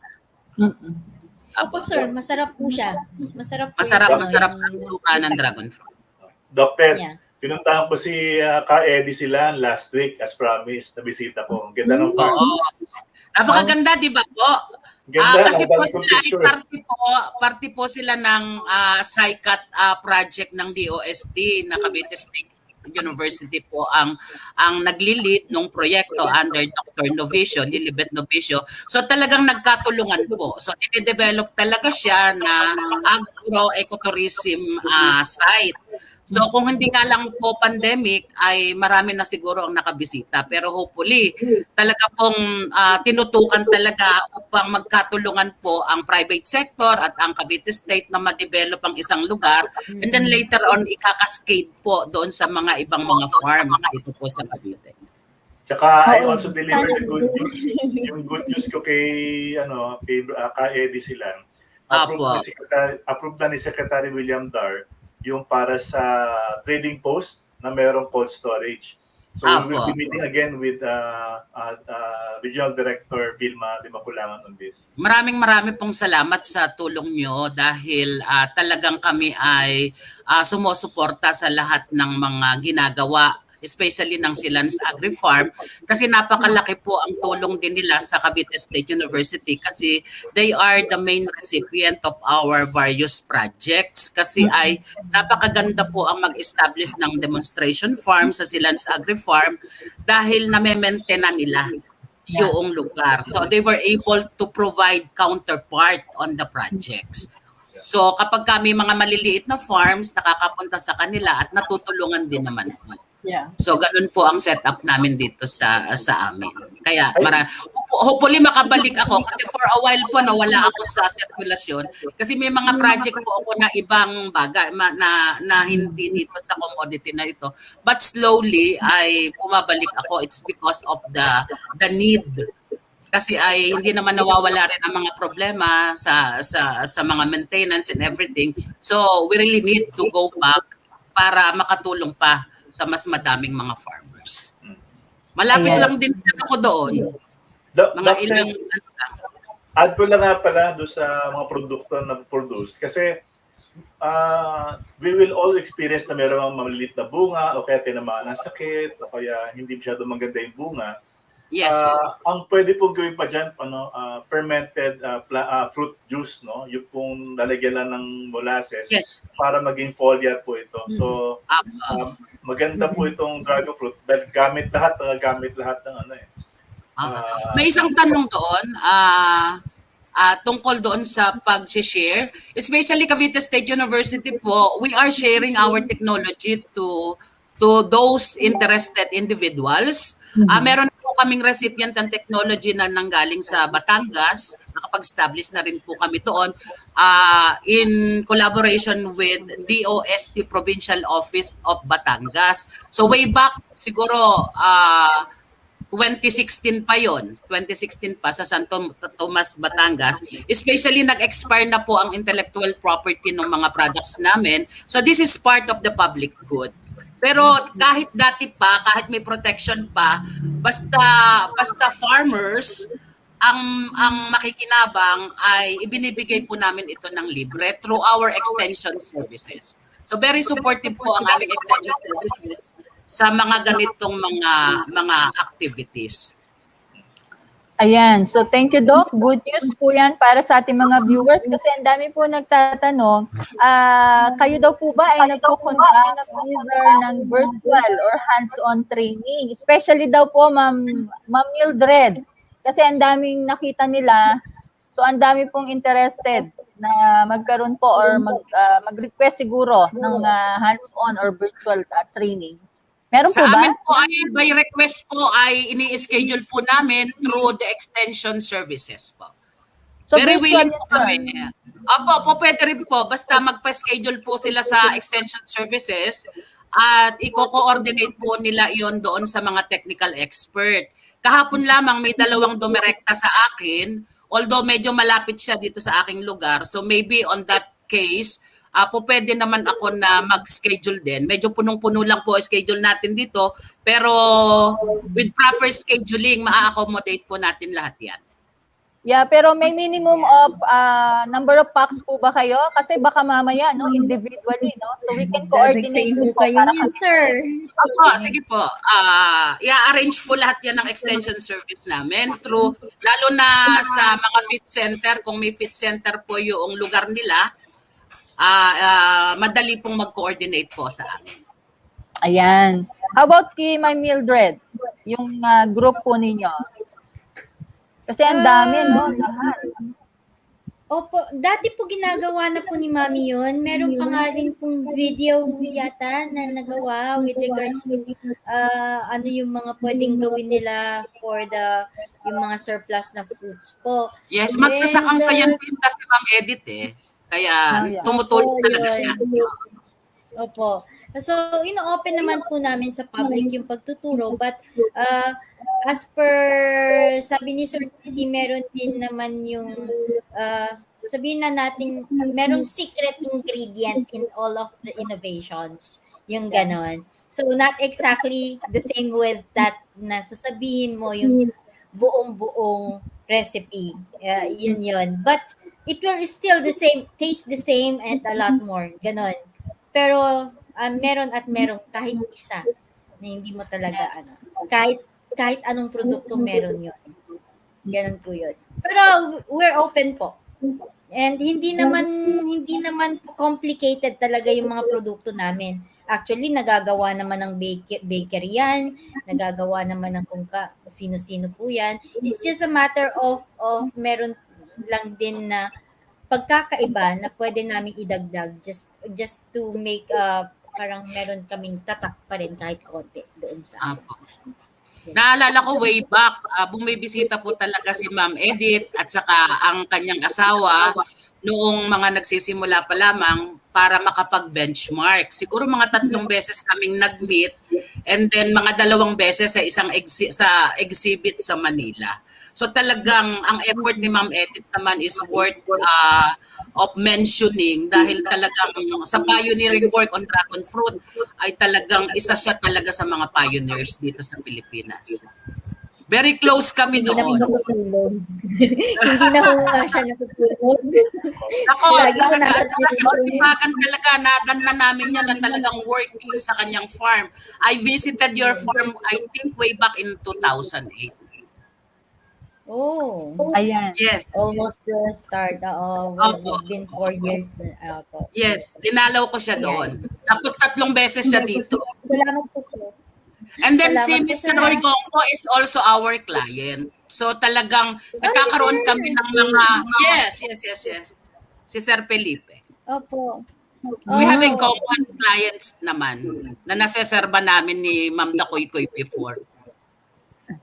Opo sir, masarap po siya. Masarap ang suka ng dragon fruit. Doc Ted, pinuntahan ko si Ka-Eddie Silan last week as promised na bisita ko. Ang ganda ng farm. Napakaganda, di ba po? Ganda, kasi po sila party po sila ng SciCat project ng DOST na Cavite State University po ang nagli-lead ng proyekto under Dr. Novicio, Lilibet Novicio. So talagang nagkatulungan po. So i-develop talaga siya na agro-ecotourism site. So kung hindi nga lang po pandemic ay marami na siguro ang nakabisita, pero hopefully talaga pong tinutukan talaga upang magkatulungan po ang private sector at ang Cavite State na ma-develop ang isang lugar, and then later on ikakascade po doon sa mga ibang mga farms dito po sa Cavite. Tsaka I also deliver the good news. Yung good news ko kay Ka-Eddie Silan. Approved na ni Secretary William Dar yung para sa trading post na mayroong cold storage. So we will be meeting again with Regional Director Vilma Limaculangan on this. Maraming pong salamat sa tulong nyo dahil talagang kami ay sumusuporta sa lahat ng mga ginagawa, especially ng Silans Agri Farm, kasi napakalaki po ang tulong din nila sa Cavite State University kasi they are the main recipient of our various projects kasi ay napakaganda po ang mag-establish ng demonstration farm sa Silans Agri Farm dahil na-maintain na nila yung lugar. So they were able to provide counterpart on the projects. So kapag kami mga maliliit na farms, nakakapunta sa kanila at natutulungan din naman po. So ganun po ang setup namin dito sa amin. Kaya hopefully makabalik ako kasi for a while po nawala ako sa sirkulasyon kasi may mga project po ako na ibang bagay na hindi dito sa commodity na ito. But slowly ay bumabalik ako. It's because of the need. Kasi ay hindi naman nawawala rin ang mga problema sa mga maintenance and everything. So we really need to go back para makatulong pa sa mas madaming mga farmers. Malapit lang din ako doon. Mga ilang add ko lang nga pala doon sa mga produkto na produce kasi we will all experience na mayroong maliliit na bunga o kaya tinamaan ng sakit o kaya hindi masyado maganda yung bunga. Yes. Ang pwede pong gawin pa dyan, fermented fruit juice, no? Yung pong lalagyan lang ng molasses para maging foliar po ito. So, maganda po itong dragon fruit dahil gamit lahat ng ano eh. May isang tanong doon, tungkol doon sa pag-share. Especially Cavite State University po, we are sharing our technology to those interested individuals. Meron po kaming recipient ng technology na nanggaling sa Batangas. Nakapag-establish na rin po kami doon in collaboration with DOST Provincial Office of Batangas. So way back siguro 2016 pa yon, 2016 pa sa Santo Tomas, Batangas. Especially nag-expire na po ang intellectual property ng mga products namin. So this is part of the public good. Pero kahit dati pa, kahit may protection pa, basta farmers ang makikinabang ay ibinibigay po namin ito ng libre through our extension services. So very supportive po ang aming extension services sa mga ganitong mga activities. Ayan. So, thank you, Doc. Good news po yan para sa ating mga viewers kasi ang dami po nagtatanong, kayo daw po ba ay nagko-conduct either ng virtual or hands-on training? Especially daw po, Ma'am Mildred. Kasi ang daming nakita nila, so ang dami pong interested na magkaroon po or mag-request siguro ng hands-on or virtual training. Meron sa po ba? amin po ay by request po ay ini-schedule po namin through the extension services po. So very willing virtual po kami. Opo, pwede rin po. Basta magpa-schedule po sila sa extension services at i-coordinate po nila iyon doon sa mga technical expert. Kahapon lamang may dalawang dumirekta sa akin, although medyo malapit siya dito sa aking lugar. So maybe on that case, po pwede naman ako na mag-schedule din. Medyo punong-puno lang po schedule natin dito. Pero with proper scheduling, ma-accommodate po natin lahat yan. Yeah, pero may minimum of number of packs po ba kayo? Kasi baka mamaya, no, individually, no? So we can coordinate po kayo para niyan, sir. Opo, sige po. I-arrange po lahat yan ng extension service namin through, lalo na sa mga fit center, kung may fit center po yung lugar nila, madali pong mag-coordinate po sa amin. Ayan. How about kay Ma'am Mildred? Yung group po ninyo? Kasi ang dami, no? Lahat. Opo, dati po ginagawa na po ni Mami yun. Meron pa nga rin pong video yata na nagawa with regards to ano yung mga pwedeng gawin nila for yung mga surplus na fruits po. Yes, magsasakang scientista si Ma'am Edith eh. Kaya tumutulong talaga siya. Opo. So, ino-open naman po namin sa public yung pagtuturo. But as per, sabi ni Sir Teddy, meron din naman yung, sabihin na natin, merong secret ingredient in all of the innovations. Yung ganon. So, not exactly the same with that na sasabihin mo yung buong-buong recipe. Yun. But, it will still the same, taste the same and a lot more. Ganon. Pero meron at meron kahit isa na hindi mo talaga kahit anong produkto meron yun. Ganon po yun. Pero we're open po. And hindi naman complicated talaga yung mga produkto namin. Actually, nagagawa naman ng bakery yan, nagagawa naman ng kung sino-sino po yan. It's just a matter of meron lang din na pagkakaiba na pwede namin idagdag just to make parang meron kaming tatak pa rin kahit konti doon sa Naalala ko way back, bumibisita po talaga si Ma'am Edith at saka ang kanyang asawa noong mga nagsisimula pa lamang para makapag-benchmark. Siguro mga 3 beses kaming nag-meet and then mga 2 beses sa isang sa exhibit sa Manila. So talagang ang effort ni Ma'am Edith naman is worth of mentioning dahil talagang sa pioneering work on dragon fruit ay talagang isa siya talaga sa mga pioneers dito sa Pilipinas. Very close kami Hindi na po noon. natutulog. Hindi na po nga siya natutulog. Ako, Lagi po talaga, nasa at saka sa Kasipagan talaga, naganda namin yan na talagang working sa kanyang farm. I visited your farm, I think, way back in 2008. Oh. Ayan. Yes. Almost the start. Opo. We've been 4 years na. Opo. Yes, dinalaw ko siya doon. Tapos 3 beses siya dito. Salamat po, sir. And then si Salamat po, Mr. sir. Orgonco is also our client. So talagang nagkakaroon sir. kami ng mga... Yes. Si Sir Felipe. Opo. We have a common clients naman na naseserba namin ni Ma'am Dakoy-Koy before.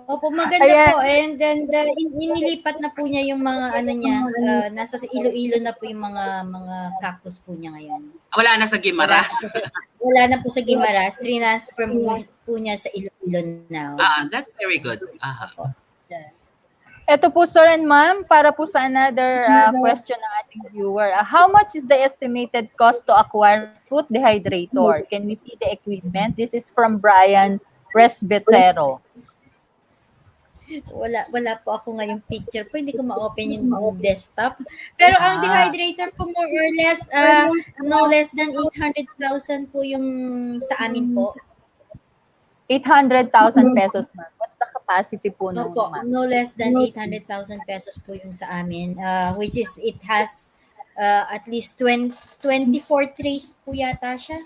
Opo, maganda Ayan. po. And then, inilipat na po niya yung mga ano niya, nasa Iloilo na po yung mga cactus po niya ngayon. Wala na sa Guimaras. Wala na po sa Guimaras. Transfer po niya sa Iloilo now. That's very good. Ito po, sir and ma'am, para po sa another question ng ating viewer. How much is the estimated cost to acquire fruit dehydrator? Can we see the equipment? This is from Brian Presbetero. Wala po ako ngayong picture po. Hindi ko ma-open yung desktop. Pero ang dehydrator po more or less, no less than 800,000 po yung sa amin po. 800,000 pesos, ma'am. What's the capacity po nung Opo, ma'am? no less than 800,000 pesos po yung sa amin. Which is, it has at least 24 trays po yata siya.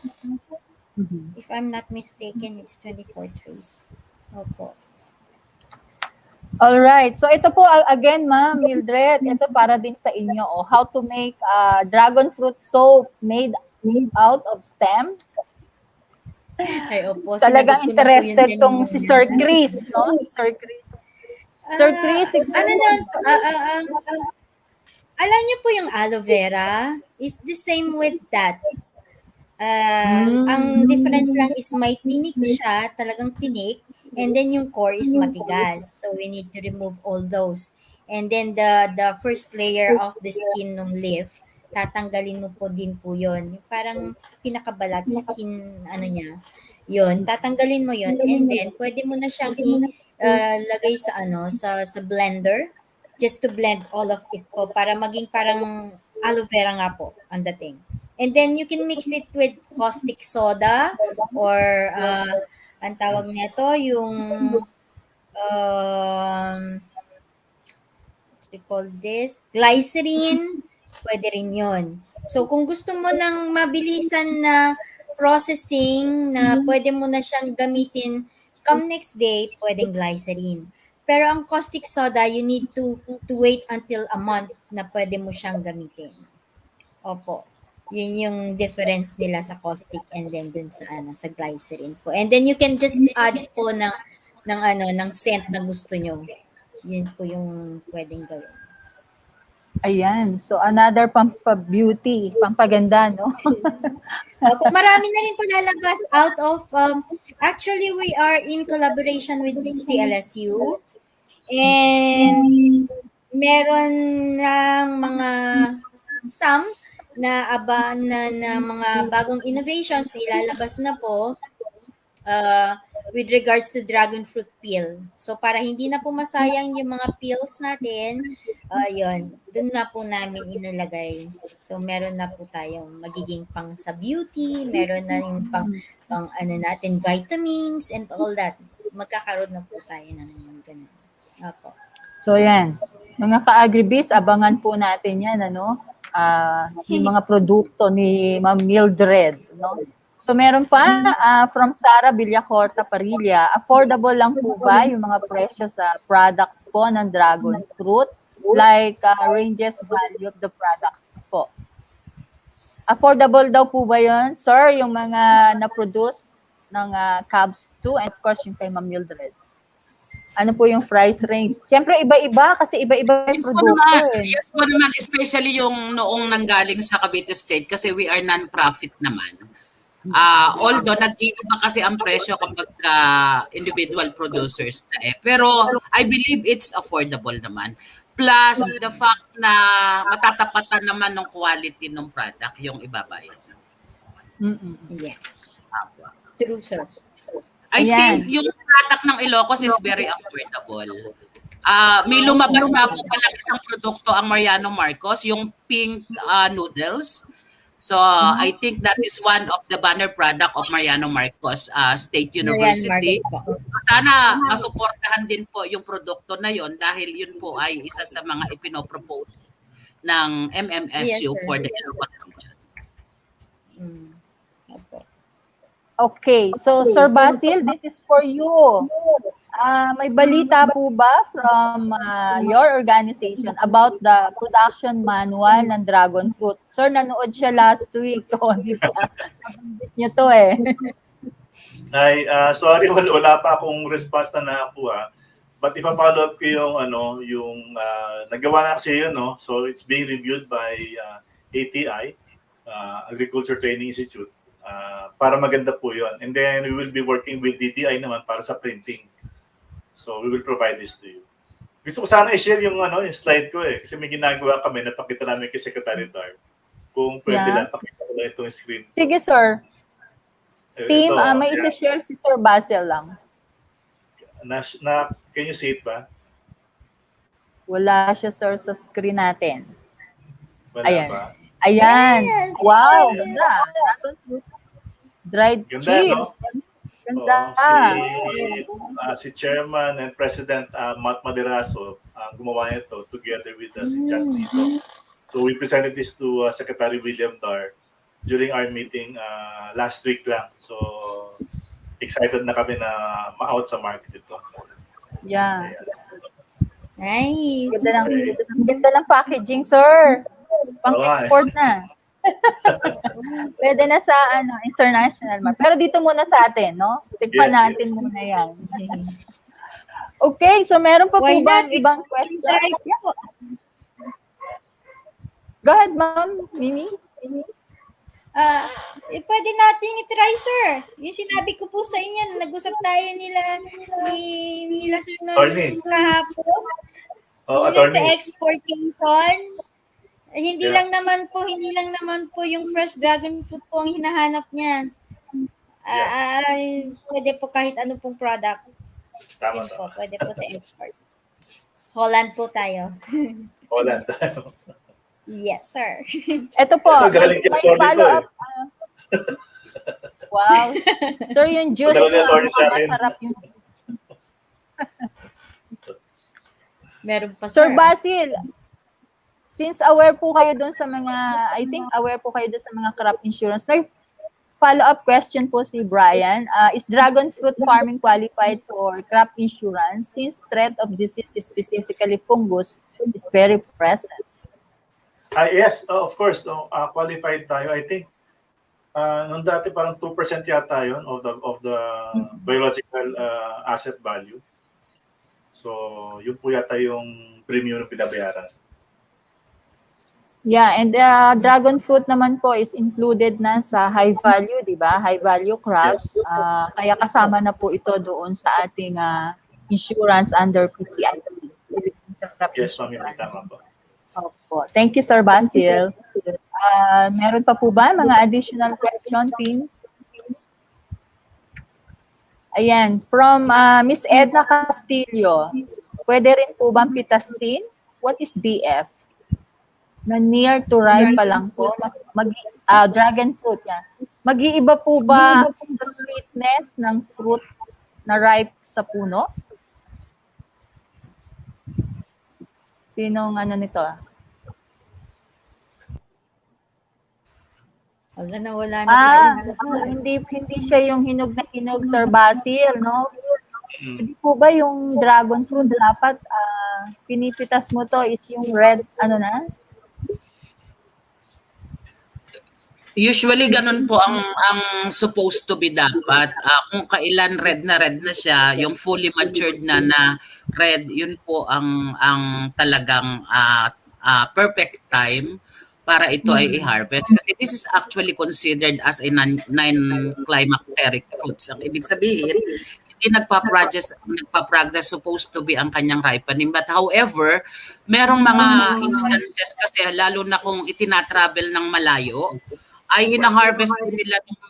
If I'm not mistaken, it's 24 trays. Opo. All right. So ito po again, ma'am Mildred, ito para din sa inyo. How to make dragon fruit soap made out of stem. Ay, opo. Talagang sinagot ko na po yun interested tong kanina. si Sir Chris, no? Si Sir Chris. Sir Chris, Ano nun po, alam niyo po yung aloe vera? It's the same with that. Ang difference lang is may tinik siya, talagang tinik, and then yung core is matigas. So we need to remove all those. And then the first layer of the skin ng leaf, tatanggalin mo po din po yun. Parang pinakabalat skin, ano niya, yun, tatanggalin mo yun, and then pwede mo na siyang lagay sa sa blender, just to blend all of it po, para maging parang aloe vera nga po ang dating. And then you can mix it with caustic soda or ang tawag nito yung we call this glycerin, pwede rin yun. So kung gusto mo ng mabilisan na processing na pwede mo na siyang gamitin come next day, pwedeng glycerin. Pero ang caustic soda, you need to wait until a month na pwede mo siyang gamitin. Opo. Yun yung difference nila sa caustic and then dun sa sa glycerin po. And then you can just add po ng scent na gusto nyo. Yun po yung pwedeng gawin. Ayan. So another beauty, pampaganda, no? Opo, marami na rin po lalabas out of actually we are in collaboration with CLSU and meron ng mga some na mga bagong innovations na ilalabas na po with regards to dragon fruit peel. So para hindi na po masayang yung mga peels natin, yun, dun na po namin inilagay. So meron na po tayong magiging pang sa beauty, meron na rin pang natin vitamins and all that. Magkakaroon na po tayo ng ganun. Opo. So yan. Mga ka-Agribiz, abangan po natin yan, ano? Yung mga produkto ni Ma'am Mildred, no? So meron pa from Sara Villacorta Parilla, affordable lang po ba yung mga presyo sa products po ng dragon fruit, like ranges value of the products po? Affordable daw po ba yun, sir, yung mga na-produce ng Cubs 2 and of course yung kay Ma'am Mildred? Ano po yung price range? Siyempre, iba-iba kasi iba-iba yung produkto eh. Yes po naman, especially yung noong nanggaling sa Cavite State kasi we are non-profit naman. Although nag-iiba kasi ang presyo kapag individual producers na eh. Pero I believe it's affordable naman. Plus the fact na matatapatan naman ng quality ng product yung ibabayad. Yes. True, sir. I think yung product ng Ilocos is very affordable. May lumabas nga po pala isang produkto ang Mariano Marcos, yung pink noodles. So I think that is one of the banner product of Mariano Marcos State University. Sana masuportahan din po yung produkto na yon dahil yun po ay isa sa mga ipinopropose ng MMSU for the Ilocos region. Okay, so Sir Basil, this is for you. May balita po ba from your organization about the production manual ng dragon fruit? Sir, nanood siya last week. Di ba? Nabanggit niyo to eh. Sorry, wala pa akong response na nakakuha. But if I-follow up ko yung nagawa na kasi yun, no? So it's being reviewed by ATI, Agriculture Training Institute, para maganda po yun. And then we will be working with DTI naman para sa printing. So we will provide this to you. Gusto ko sana i-share yung slide ko eh. Kasi may ginagawa kami, napakita namin kay Secretary Dar. Kung pwede lang, pakita ko lang itong screen. Sige, sir. Team, may isa-share si Sir Basil lang. Can you see it ba? Wala siya, sir, sa screen natin. Wala Ayan. ba? Ayan. Yes. Wow, ganda. Dried Ganda, chips. no? Ganda. Si Chairman and President Matt Maderaso gumawa nito together with si Justino. So we presented this to Secretary William Dar during our meeting last week lang. So excited na kami na ma-out sa market ito. Yeah. Nice. Ganda ng packaging, sir. Pang-export na. Pwede na sa international market. Pero dito muna sa atin, no? Tignan natin muna yan. Okay, so meron pa po ba ibang questions? Yeah. Go ahead, ma'am. Mimi? Pwede natin i-try, sir. Yung sinabi ko po sa inyo, nag-usap tayo nila sir kahapon. Sa exportation. Hindi lang naman po yung fresh dragon fruit po ang hinahanap niya. Pwede po kahit ano pong product. Tama po, pwede po sa export. Holland po tayo. Holland tayo. Yes, sir. Ito po, galing may follow-up. Wow. Sir, yung juice masarap yung... Meron pa, Sir Basil, since aware po kayo doon sa mga, I think aware po kayo doon sa mga crop insurance, may follow-up question po si Brian. Is dragon fruit farming qualified for crop insurance since threat of disease, specifically fungus, is very present? Yes, of course. Qualified tayo. I think nung dati parang 2% yata yun of the biological asset value. So, yun po yata yung premium na pinabayaran. Yeah, and dragon fruit naman po is included na sa high value, di ba? High value crops. Kaya kasama na po ito doon sa ating insurance under PCIC. Yes, ma'am, tama po. Opo. Thank you, Sir Basil. Meron pa po ba mga additional question, team? Ayan, from Miss Edna Castillo. Pwede rin po bang pitasin? What is DF? Na near to ripe pa lang po. Dragon fruit yan. Mag-iiba po ba sa sweetness ng fruit na ripe sa puno? Sinong nito? Wala na. Hindi siya yung hinog na hinog, Sir Basil, no? Hindi po ba yung dragon fruit dapat pinipitas mo to is yung red, Usually ganun po ang supposed to be dapat. Kung kailan red na siya, yung fully matured na red, yun po ang talagang perfect time para ito ay i-harvest. Kasi this is actually considered as a non-climacteric fruits. Ang ibig sabihin, hindi nagpa-progress supposed to be ang kanyang ripening. But however, merong mga instances kasi lalo na kung itinatravel ng malayo, ay ina-harvest din nila nung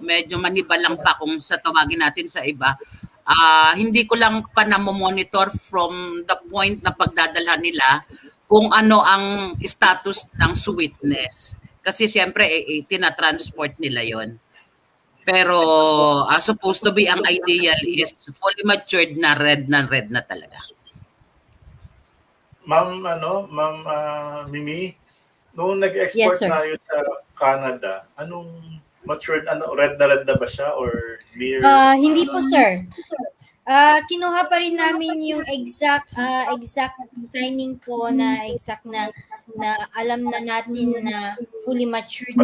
medyo manibalang pa kung sa tawagin natin sa iba. Hindi ko lang pa monitor from the point na pagdadalhan nila kung ano ang status ng sweetness. Kasi siyempre, tinatransport nila yon. Pero supposed to be ang ideal is fully matured na red na talaga. Ma'am, Mimi, nung nag-export Yes, sir. tayo sa Canada, anong matured, red na ba siya or mere? Hindi po, sir. Kinuha pa rin namin yung exact timing po na exact na alam na natin na fully matured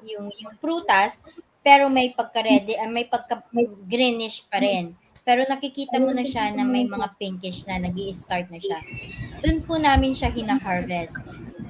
yung prutas, pero may pagka-ready, may pagka-greenish pa rin. Pero nakikita mo na siya na may mga pinkish na nag-i-start na siya. Doon po namin siya hina-harvest.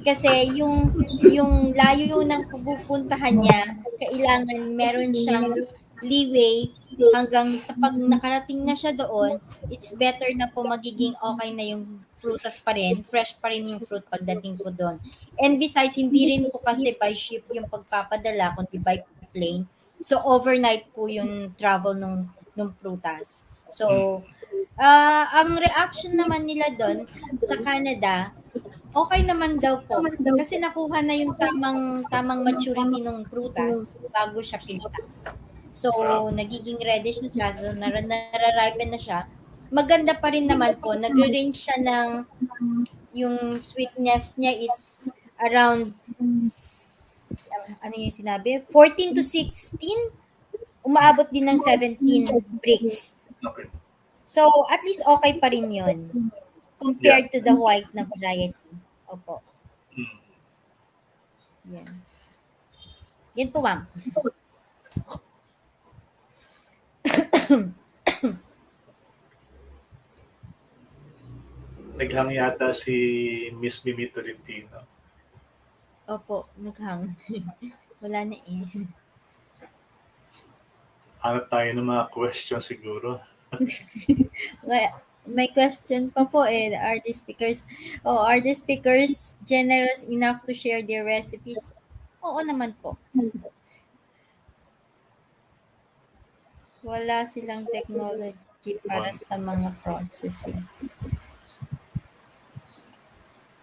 Kasi yung layo ng pupuntahan niya, kailangan meron siyang leeway hanggang sa pag nakarating na siya doon, it's better na po magiging okay na yung prutas pa rin, fresh pa rin yung fruit pagdating po doon. And besides, hindi rin po kasi by ship yung pagpapadala, kundi by plane. So, overnight po yung travel nung prutas. So, ang reaction naman nila doon sa Canada, okay naman daw po. Kasi nakuha na yung tamang maturity ng prutas bago siya pinitas. So, nagiging ready siya. So, nararipen na siya. Maganda pa rin naman po. Nagre-range siya ng yung sweetness niya is around ano yung sinabi? 14 to 16. Umaabot din ng 17 bricks. Okay. So, at least okay pa rin yun compared to the white na variety. Opo. Yan. Yan po, ma'am. Naghang yata si Miss Mimi Tolentino. Opo, naghang. Wala na eh. Hanap tayo ng mga question siguro. May question pa po eh. Are the speakers generous enough to share their recipes? Oo naman po. Wala silang technology para sa mga processing.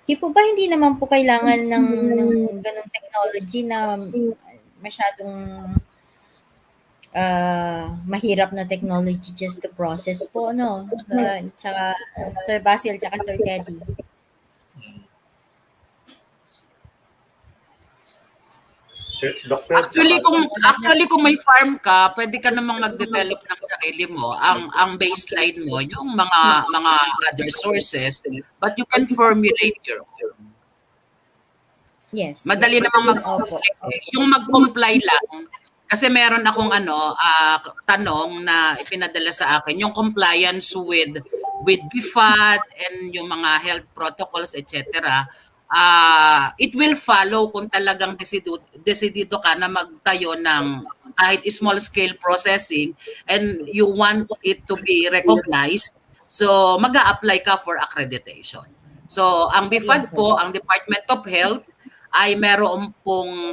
Di po ba hindi naman po kailangan ng ganong technology na masyadong mahirap na technology just to process po, no? Tsaka Sir Basil, tsaka Sir Teddy. Actually kung may farm ka, pwede ka namang mag-develop ng sarili mo. Ang baseline mo yung mga other sources, but you can formulate your own. Yes. Madali namang yung mag-comply lang. Kasi meron akong tanong na ipinadala sa akin, yung compliance with BFAD and yung mga health protocols, etc. It will follow kung talagang desidido ka na magtayo ng kahit small scale processing and you want it to be recognized. So mag-a-apply ka for accreditation. So ang BFAD po, ang Department of Health, ay meron pong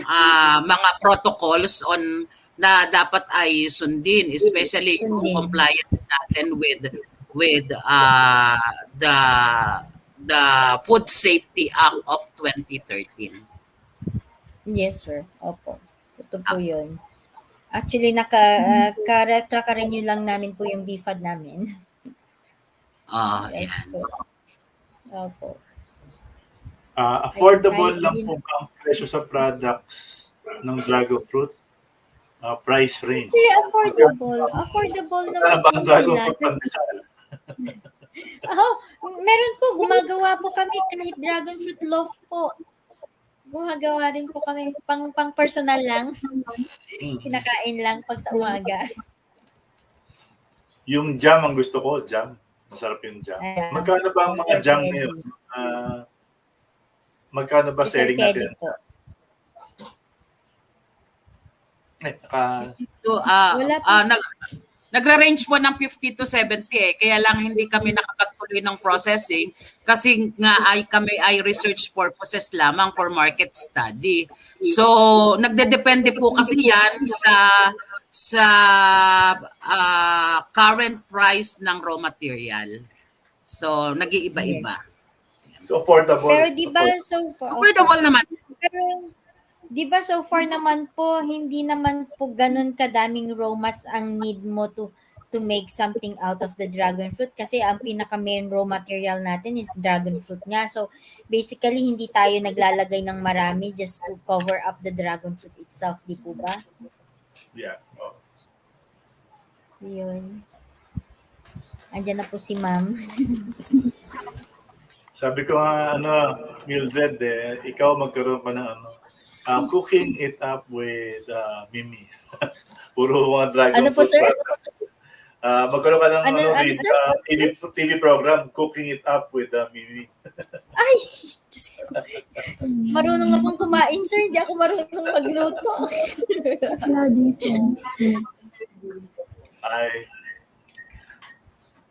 mga protocols on na dapat ay sundin, especially yung compliance natin with the Food Safety Act of 2013. Yes, sir. Opo. Ito po yun. Actually, kaka-renew lang namin po yung BFAD namin. Yes po. Opo. Affordable lang po ang presyo sa products ng dragon fruit. Price range. Actually, affordable. Affordable naman po sila. Meron po, gumagawa po kami kahit dragon fruit loaf po. Gumagawa rin po kami. Pang personal lang. Kinakain lang pag sa umaga. Yung jam ang gusto ko, jam. Masarap yung jam. Ayan. Magkano ba ang mga Sir jam Teddy. ngayon? Magkano ba Si Sir selling Teddy natin? po. Wala po. Nagra-range po ng 50 to 70 kaya lang hindi kami nakapagtuloy ng processing kasi nga kami ay research purposes lamang for market study. So, nagdedepende po kasi yan sa current price ng raw material. So, nag-iiba-iba. Yes. So, affordable. Pero di ba Affordable naman. Pero di ba so far naman po hindi naman po ganun kadaming raw mats ang need mo to make something out of the dragon fruit kasi ang pinaka main raw material natin is dragon fruit nga. So basically hindi tayo naglalagay ng marami just to cover up the dragon fruit itself, di po ba? Yeah. Oh. Yun. Andiyan na po si Ma'am. Sabi ko nga, Mildred, ikaw magkaroon pa ng cooking it up with Mimi. Puro mga dragon Ano po, fruit sir? product. Magkaroon ka ng TV program, Cooking It Up with Mimi. Ay! Diyos ko. Marunong akong kumain, sir. Hindi ako marunong magluto. Ay.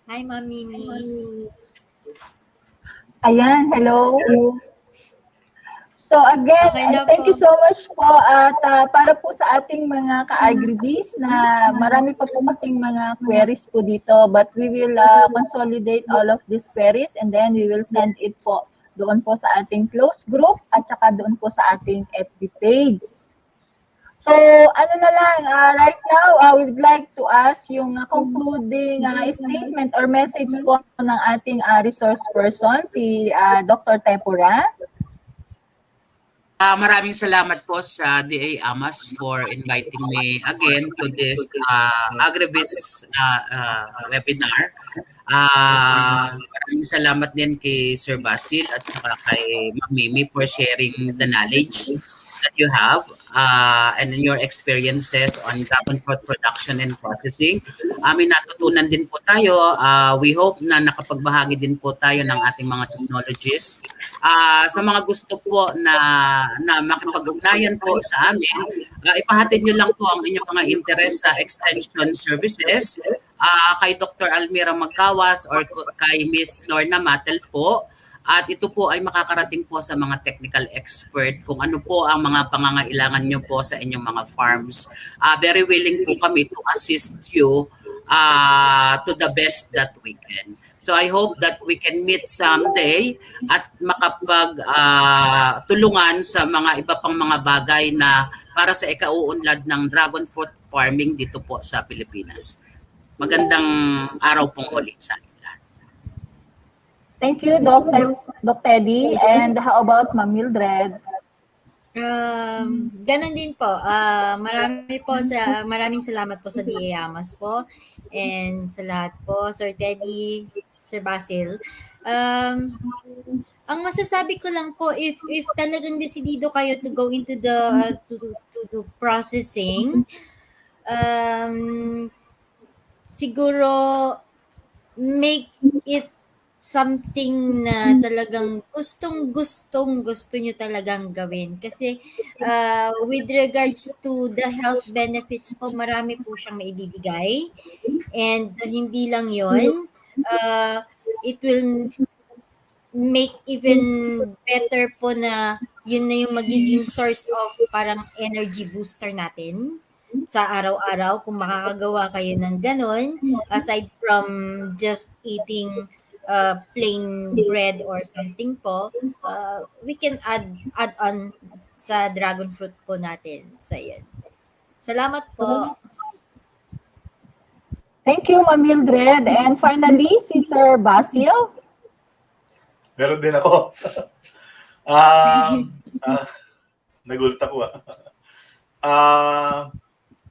Hi, Ma'am Mimi. Ayan, hello. So again, Okay na thank po. you so much po at para po sa ating mga ka-Agribiz na marami pa po kasing mga queries po dito but we will consolidate all of these queries and then we will send it po doon po sa ating close group at saka doon po sa ating FB page. So ano na lang, right now we would like to ask yung concluding statement or message po ng ating resource person, si Dr. Tepura. Maraming salamat po sa DA Amas for inviting me again to this Agribiz webinar. Maraming salamat din kay Sir Basil at saka kay Ma'am Mimi for sharing the knowledge that you have and your experiences on dragon fruit production and processing. May natutunan din po tayo. We hope na nakapagbahagi din po tayo ng ating mga technologies. Sa mga gusto po na makipag-ugnayan po sa amin, ipahatid nyo lang po ang inyong mga interest sa extension services kay Dr. Almira Magkawas or kay Miss Lorna Matel po. At ito po ay makakarating po sa mga technical expert kung ano po ang mga pangangailangan nyo po sa inyong mga farms. Very willing po kami to assist you to the best that we can. So I hope that we can meet someday at makapag-tulungan sa mga iba pang mga bagay na para sa ikauunlad ng dragon fruit farming dito po sa Pilipinas. Magandang araw pong ulit sa akin lahat. Thank you, Doc Teddy. And how about Ma'am Mildred? Ganon din po. Maraming salamat po sa DA Amas po and sa lahat po, Sir Teddy, Sir Basil. Ang masasabi ko lang po, if talagang desidido kayo to go into the to processing, siguro make it something na talagang gusto nyo talagang gawin. Kasi with regards to the health benefits po, marami po siyang maibibigay. And hindi lang yon, it will make even better po na yun na yung magiging source of parang energy booster natin sa araw-araw kung makakagawa kayo ng ganon, aside from just eating plain bread or something po, we can add on sa dragon fruit po natin. So yun. Salamat po. Thank you, Ma'am Mildred. And finally, si Sir Basil. Meron din ako. Nagulat ako.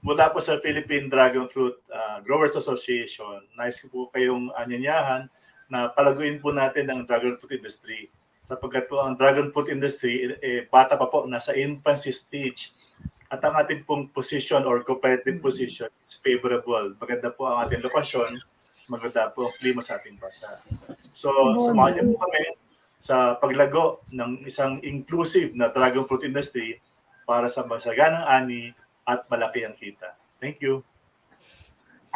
Mula po sa Philippine Dragon Fruit Growers Association, nais ko po kayong anyanyahan na palaguin po natin ang dragon fruit industry sapagkat po ang dragon fruit industry, bata pa po, nasa infancy stage. At ang ating pong position or competitive position is favorable. Maganda po ang ating lokasyon, maganda po ang klima sa ating bansa. So, samahan niyo po kami sa paglago ng isang inclusive na dragon fruit industry para sa masaganang ani at malaki ang kita. Thank you.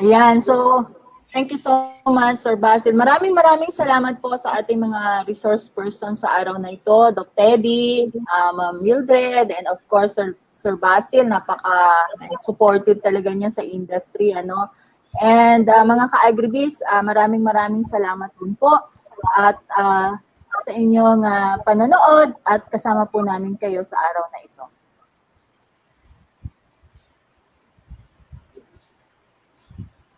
Ayan, so thank you so much, Sir Basil. Maraming salamat po sa ating mga resource persons sa araw na ito. Doc Teddy, Ma'am Mildred, and of course, Sir Basil. Napaka-supportive talaga niya sa industry. And mga ka-Agribiz, maraming salamat din po. At sa inyong panonood at kasama po namin kayo sa araw na ito.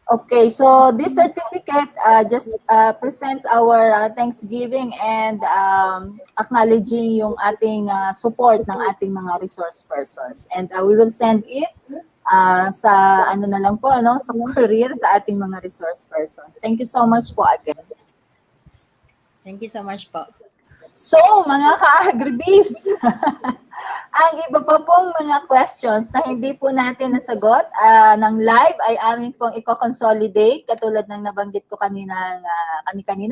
Okay, so this certificate just presents our thanksgiving and acknowledging yung ating support ng ating mga resource persons. And we will send it sa na lang po, sa courier sa ating mga resource persons. Thank you so much po again. Thank you so much po. So, mga ka-Agribiz, ang iba pa pong mga questions na hindi po natin nasagot ng live ay aming pong i-consolidate katulad ng nabanggit ko kanina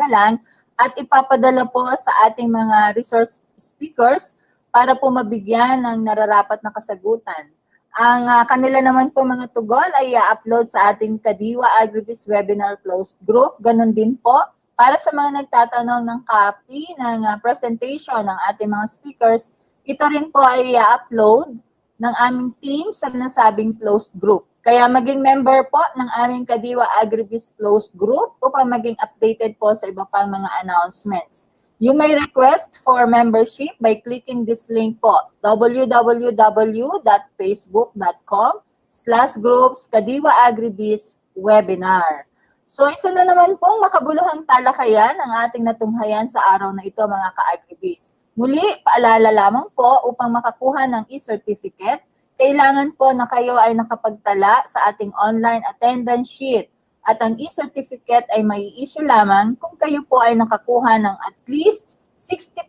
lang at ipapadala po sa ating mga resource speakers para po mabigyan ng nararapat na kasagutan. Ang kanila naman po mga tugon ay i-upload sa ating KADIWA Agribiz Webinar Closed Group. Ganon din po. Para sa mga nagtatanong ng copy ng presentation ng ating mga speakers, ito rin po ay i-upload ng aming team sa nasabing closed group. Kaya maging member po ng aming KADIWA Agribiz closed group upang maging updated po sa iba pang mga announcements. You may request for membership by clicking this link po, www.facebook.com/groups KADIWA Agribiz Webinar. So isa na naman pong makabuluhang talakayan ang ating natunghayan sa araw na ito mga ka-Agribiz. Muli, paalala lamang po upang makakuha ng e-certificate, kailangan po na kayo ay nakapagtala sa ating online attendance sheet. At ang e-certificate ay may issue lamang kung kayo po ay nakakuha ng at least 60%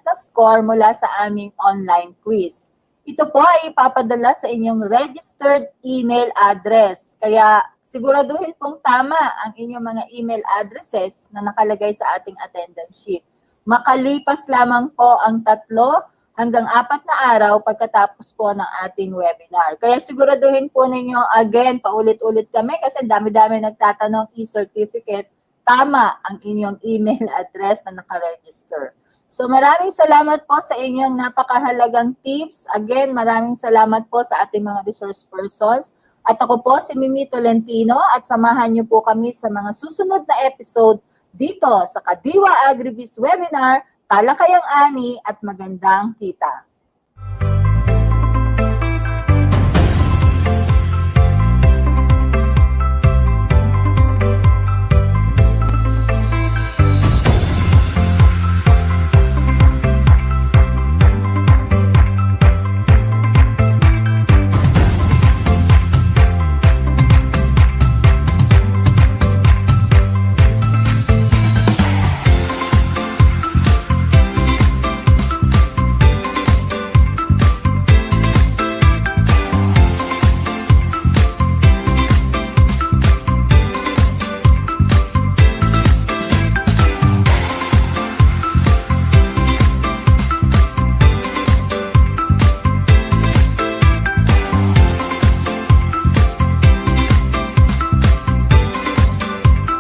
na score mula sa aming online quiz. Ito po ay ipapadala sa inyong registered email address. Kaya siguraduhin pong tama ang inyong mga email addresses na nakalagay sa ating attendance sheet. Makalipas lamang po ang 3 hanggang 4 na araw pagkatapos po ng ating webinar. Kaya siguraduhin po ninyo, again, paulit-ulit kami kasi dami-dami nagtatanong e-certificate, tama ang inyong email address na nakaregister. So maraming salamat po sa inyong napakahalagang tips. Again, maraming salamat po sa ating mga resource persons. At ako po si Mimi Tolentino at samahan niyo po kami sa mga susunod na episode dito sa KADIWA Agribiz Webinar, Talakayang Ani at Magandang Kita.